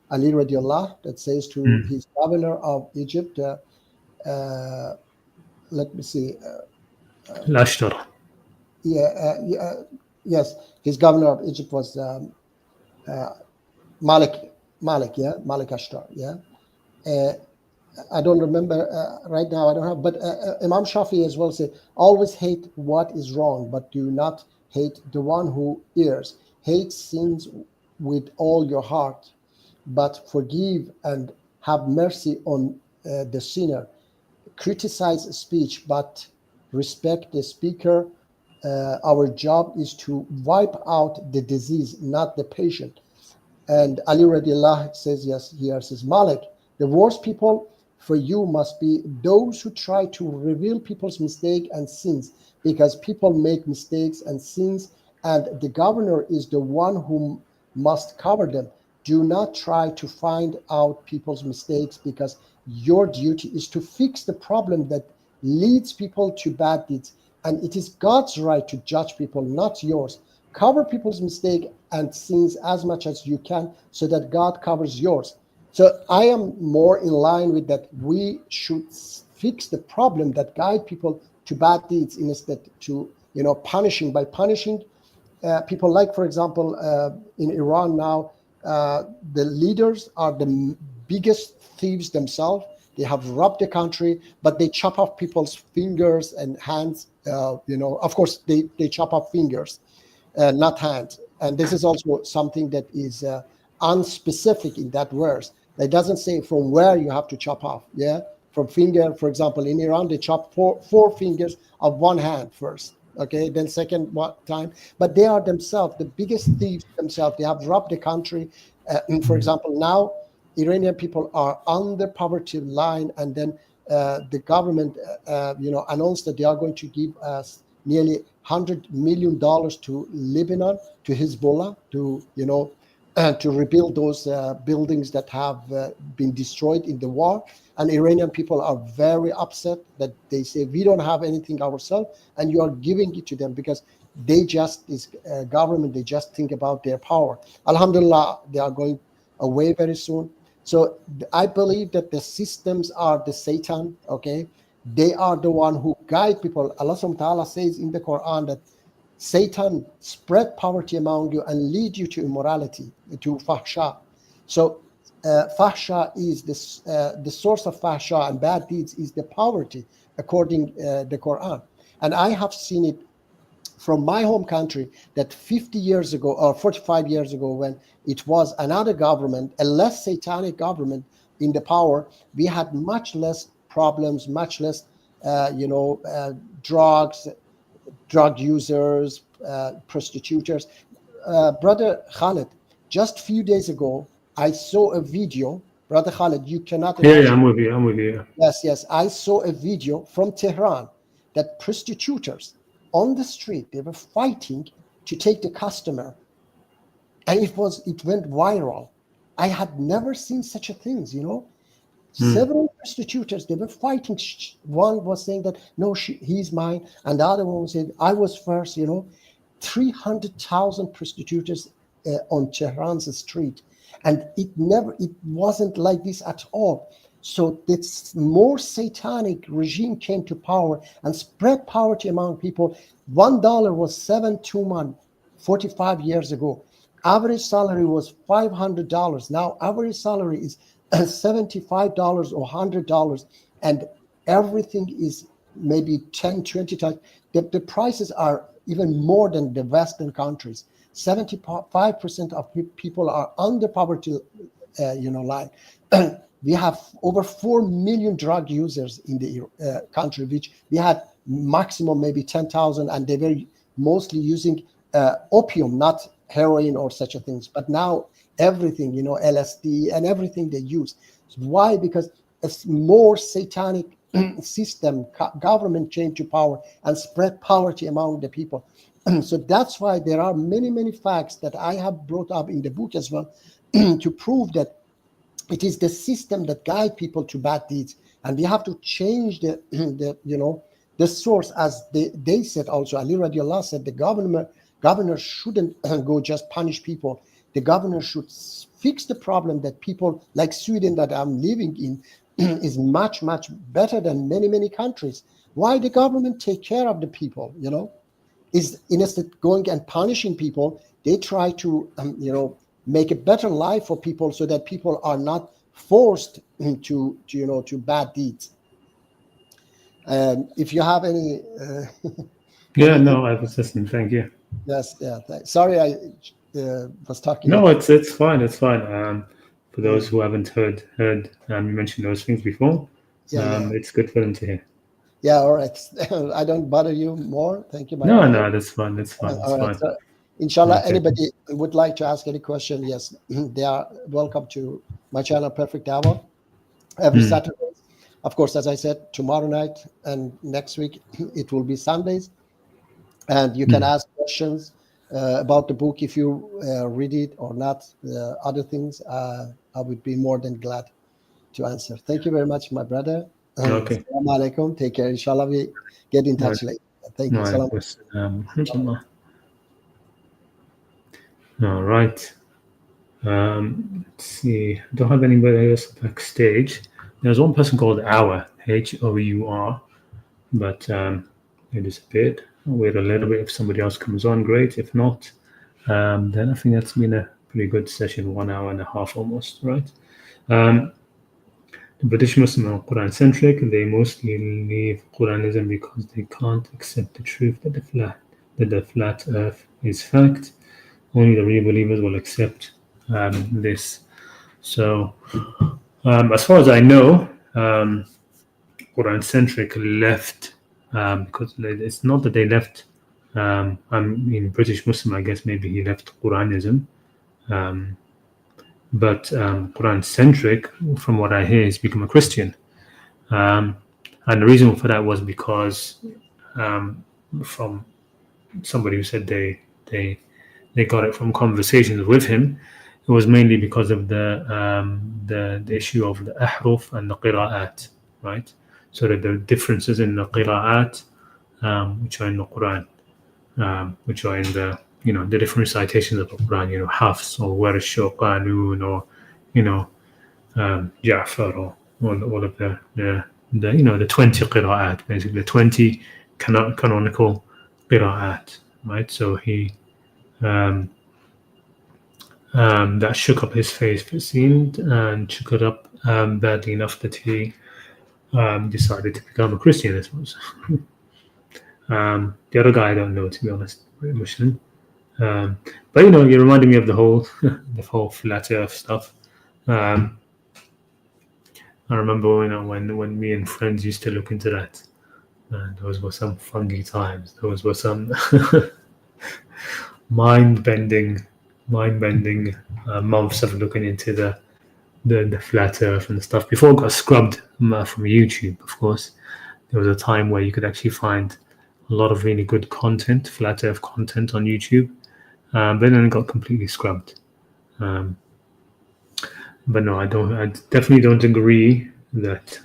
Speaker 3: Ali radiallah, that says to his governor of Egypt, let me see.
Speaker 1: Al-Ashtar.
Speaker 3: Yes, his governor of Egypt was Malik Ashtar. I don't remember right now. I don't have, but Imam Shafi as well said, always hate what is wrong, but do not hate the one who errs. Hate sins with all your heart, but forgive and have mercy on the sinner. Criticize speech, but respect the speaker. Our job is to wipe out the disease, not the patient. And Ali radiallahu says, yes, here says, Malik, the worst people for you must be those who try to reveal people's mistake and sins, because people make mistakes and sins, and the governor is the one who must cover them. Do not try to find out people's mistakes, because your duty is to fix the problem that leads people to bad deeds. And it is God's right to judge people, not yours. Cover people's mistake and sins as much as you can, so that God covers yours. So I am more in line with that. We should fix the problem that guide people to bad deeds, instead to punishing. By punishing people, like for example in Iran now, the leaders are the biggest thieves themselves. They have robbed the country, but they chop off people's fingers and hands. Of course, they chop off fingers, not hands. And this is also something that is unspecific in that verse. It doesn't say from where you have to chop off. Yeah, from finger, for example, in Iran, they chop four fingers of one hand first. Okay, then second time. But they are themselves the biggest thieves themselves. They have robbed the country. For example, now Iranian people are under poverty line, and then the government, announced that they are going to give us nearly $100 million to Lebanon, to Hezbollah, to rebuild those buildings that have been destroyed in the war. And Iranian people are very upset that they say, we don't have anything ourselves, and you are giving it to them, because they just, this government, they just think about their power. Alhamdulillah, they are going away very soon. So I believe that the systems are the Satan, okay? They are the one who guide people. Allah subhanahu wa ta'ala says in the Quran that Satan spread poverty among you and lead you to immorality, to fahsha. So fahsha is the source of fahsha and bad deeds is the poverty, according the Quran. And I have seen it from my home country that 50 years ago or 45 years ago, when it was another government, a less satanic government in the power, we had much less problems, much less, drugs, drug users, prostitutes. Brother Khalid, just a few days ago, I saw a video. Brother Khalid, you cannot imagine.
Speaker 1: Yeah, I'm with you.
Speaker 3: Yes. I saw a video from Tehran that prostitutes on the street, they were fighting to take the customer. And it went viral. I had never seen such a thing, Several prostitutes, they were fighting. One was saying that, no, he's mine. And the other one said, I was first, 300,000 prostitutes on Tehran's street. And it wasn't like this at all. So this more satanic regime came to power and spread poverty among people. $1 was $7 tuman 45 years ago. Average salary was $500. Now average salary is $75 or $100, and everything is maybe 10, 20 times. The prices are even more than the Western countries. 75% of people are under poverty line. We have over 4 million drug users in the country, which we had maximum maybe 10,000, and they were mostly using opium, not heroin or such a things. But now everything, LSD and everything they use. Why? Because a more satanic system, government came to power and spread poverty among the people. So that's why there are many, many facts that I have brought up in the book as well to prove that it is the system that guide people to bad deeds, and we have to change the source. As they said also, Ali radiallahu said the governor shouldn't go just punish people. The governor should fix the problem that people like Sweden that I'm living in is much, much better than many, many countries. Why the government take care of the people, is instead going and punishing people, they try to, make a better life for people so that people are not forced to bad deeds. If you have any...
Speaker 1: I was listening. Thank you.
Speaker 3: Yes, yeah. Sorry, I was talking.
Speaker 1: No, it's fine. It's fine. For those who haven't heard you mention those things before, it's good for them to hear.
Speaker 3: Yeah, all right. I don't bother you more. Thank you.
Speaker 1: No, that's fine. That's fine.
Speaker 3: All right. So, inshallah, anybody would like to ask any question, yes, they are welcome to my channel, Perfect Dawah, every Saturday. Of course, as I said, tomorrow night and next week, it will be Sundays. And you can ask questions about the book if you read it or not, other things. I would be more than glad to answer. Thank you very much, my brother.
Speaker 1: Okay.
Speaker 3: Assalamu alaikum. Take care. Inshallah, we get in touch later. Thank you.
Speaker 1: All right. Let's see. I don't have anybody else backstage. There's one person called Hour, Hour, but they disappeared. I'll wait a little bit. If somebody else comes on, great. If not, then I think that's been a pretty good session, 1 hour and a half almost, right? The British Muslim are Quran-centric. They mostly leave Quranism because they can't accept the truth that the flat Earth is fact. Only the real believers will accept this. So, as far as I know, Quran-centric left because it's not that they left. I mean, British Muslim, I guess maybe he left Quranism. But Quran-centric, from what I hear, has become a Christian. And the reason for that was because from somebody who said they got it from conversations with him, it was mainly because of the issue of the ahruf and the qira'at, right? So that the differences in the qira'at, which are in the Quran, which are in the the different citations of the Quran, Hafs or Warsh or Qanun or Ja'far or all of the 20 qira'at, basically the 20 canonical qira'at, right? So he that shook up his faith, it seemed, and shook it up badly enough that he decided to become a Christian, I suppose. The other guy I don't know, to be honest, Muslim. But you reminded me of the whole flat Earth stuff. I remember when me and friends used to look into that. Those were some funky times. Those were some mind-bending months of looking into the flat Earth and stuff. Before it got scrubbed from YouTube, of course, there was a time where you could actually find a lot of really good content, flat Earth content on YouTube. But then it got completely scrubbed. But no, I definitely don't agree that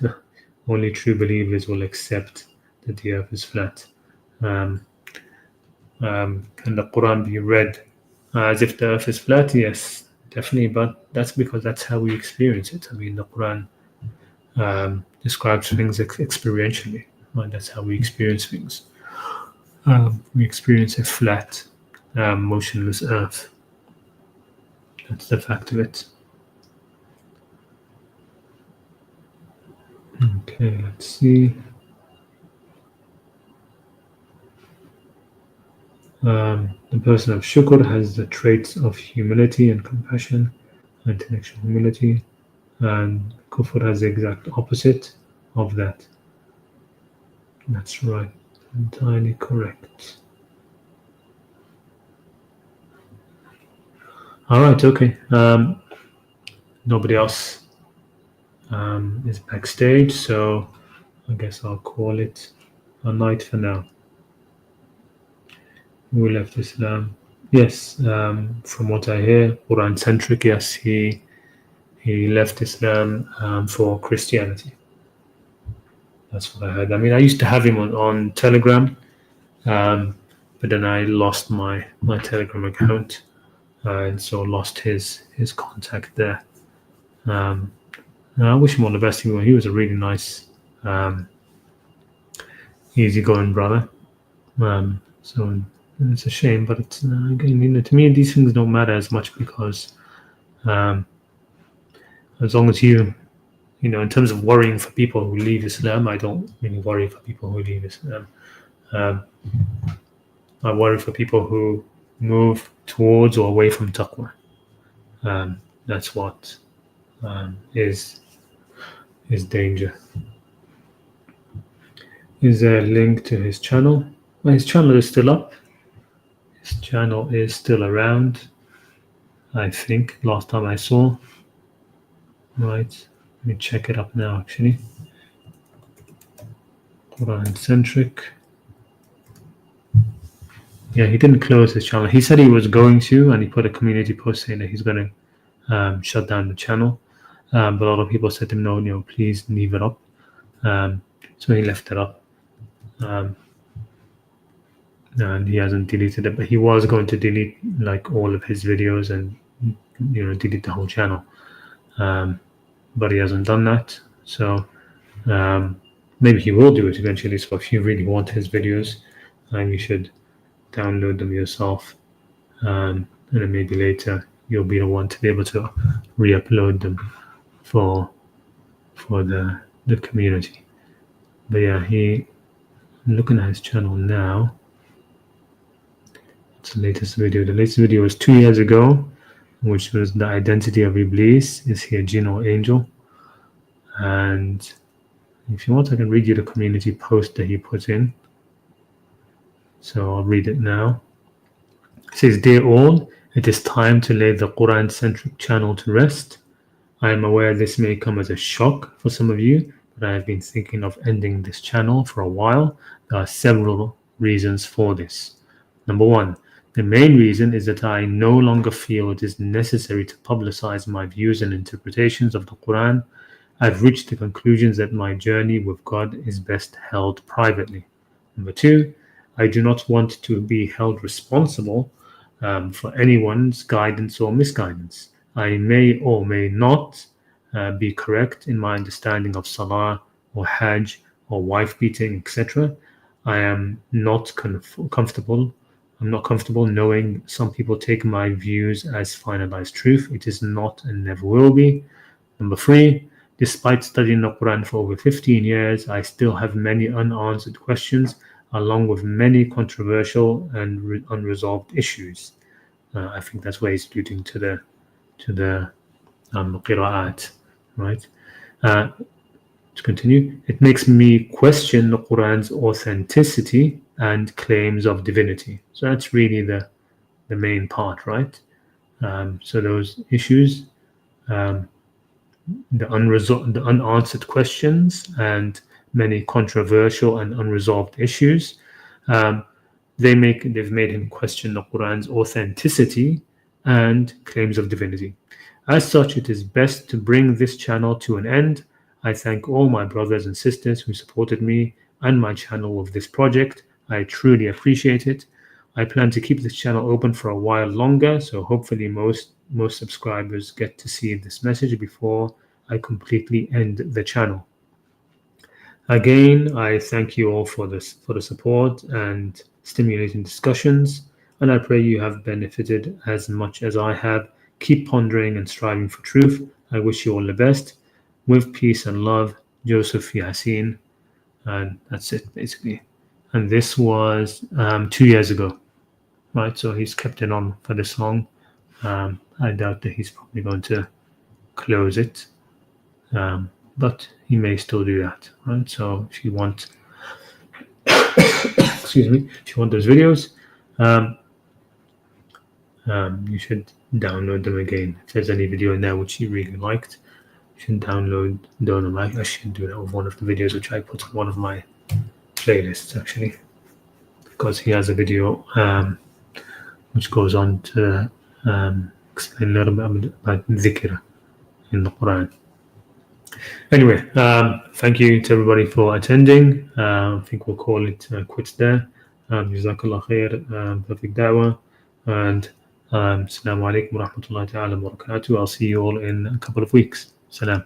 Speaker 1: only true believers will accept that the Earth is flat. Can the Quran be read as if the Earth is flat? Yes, definitely. But that's because that's how we experience it. I mean, the Quran describes things experientially. Right? That's how we experience things. We experience a flat, motionless Earth. That's the fact of it. Okay, let's see. The person of shukr has the traits of humility and compassion, intellectual humility, and kufr has the exact opposite of that. That's right, entirely correct. All right, okay. Nobody else is backstage, so I guess I'll call it a night for now. Who left Islam? Yes, from what I hear, Quran-centric. Yes, he left Islam for Christianity. That's what I heard. I mean, I used to have him on Telegram, but then I lost my Telegram account, and so lost his contact there. I wish him all the best. He was a really nice, easygoing brother. So it's a shame, but it's, again, to me, these things don't matter as much because as long as in terms of worrying for people who leave Islam, I don't really worry for people who leave Islam. I worry for people who move towards or away from taqwa. That's what is danger. Is there a link to his channel? Well, his channel is still up. His channel is still around, I think, last time I saw. Right, let me check it up now, actually. Quran-centric. Yeah, he didn't close his channel. He said he was going to, and he put a community post saying that he's going to shut down the channel. But a lot of people said to him, no, please leave it up. So he left it up. And he hasn't deleted it, but he was going to delete all of his videos and delete the whole channel. But he hasn't done that. So maybe he will do it eventually. So if you really want his videos, you should download them yourself, and then maybe later you'll be the one to be able to re-upload them for the community. But yeah, I'm looking at his channel now. It's the latest video. The latest video was 2 years ago, which was the identity of Iblis. Is he a jinn or angel? And if you want, I can read you the community post that he put in. So I'll read it now. It says, "Dear all, it is time to lay the Quran-centric channel to rest. I am aware this may come as a shock for some of you, but I have been thinking of ending this channel for a while. There are several reasons for this. Number one, the main reason is that I no longer feel it is necessary to publicize my views and interpretations of the Quran. I've reached the conclusions that my journey with God is best held privately. Number two, I do not want to be held responsible for anyone's guidance or misguidance. I may or may not be correct in my understanding of Salah or Hajj or wife beating, etc. I am not comfortable. I'm not comfortable knowing some people take my views as finalized truth. It is not and never will be. Number three, despite studying the Quran for over 15 years, I still have many unanswered questions, along with many controversial and unresolved issues." I think that's where he's alluding to the qira'at, right? To continue, it makes me question the Quran's authenticity and claims of divinity. So that's really the main part, right? So those issues, the unanswered questions and many controversial and unresolved issues, they've made him question the Quran's authenticity and claims of divinity. As such, it is best to bring this channel to an end. I thank all my brothers and sisters who supported me and my channel with this project. I truly appreciate it. I plan to keep this channel open for a while longer, so hopefully most subscribers get to see this message before I completely end the channel. Again, I thank you all for the support and stimulating discussions, and I pray you have benefited as much as I have. Keep pondering and striving for truth. I wish you all the best. With peace and love, Joseph Yasin. And that's it, basically. And this was 2 years ago, right? So he's kept it on for this long. I doubt that he's probably going to close it, but he may still do that, right? So if you want, excuse me, if you want those videos, you should download them again. If there's any video in there which you really liked, you should download them. I should do that with one of the videos which I put on one of my playlists, actually, because he has a video which goes on to explain a little bit about dhikr in the Quran. Anyway, thank you to everybody for attending. I think we'll call it quits there. Jazakallah khair, perfect da'wah, and Assalamu alaikum wa rahmatullahi ta'ala wa barakatuh. I'll see you all in a couple of weeks. Salam.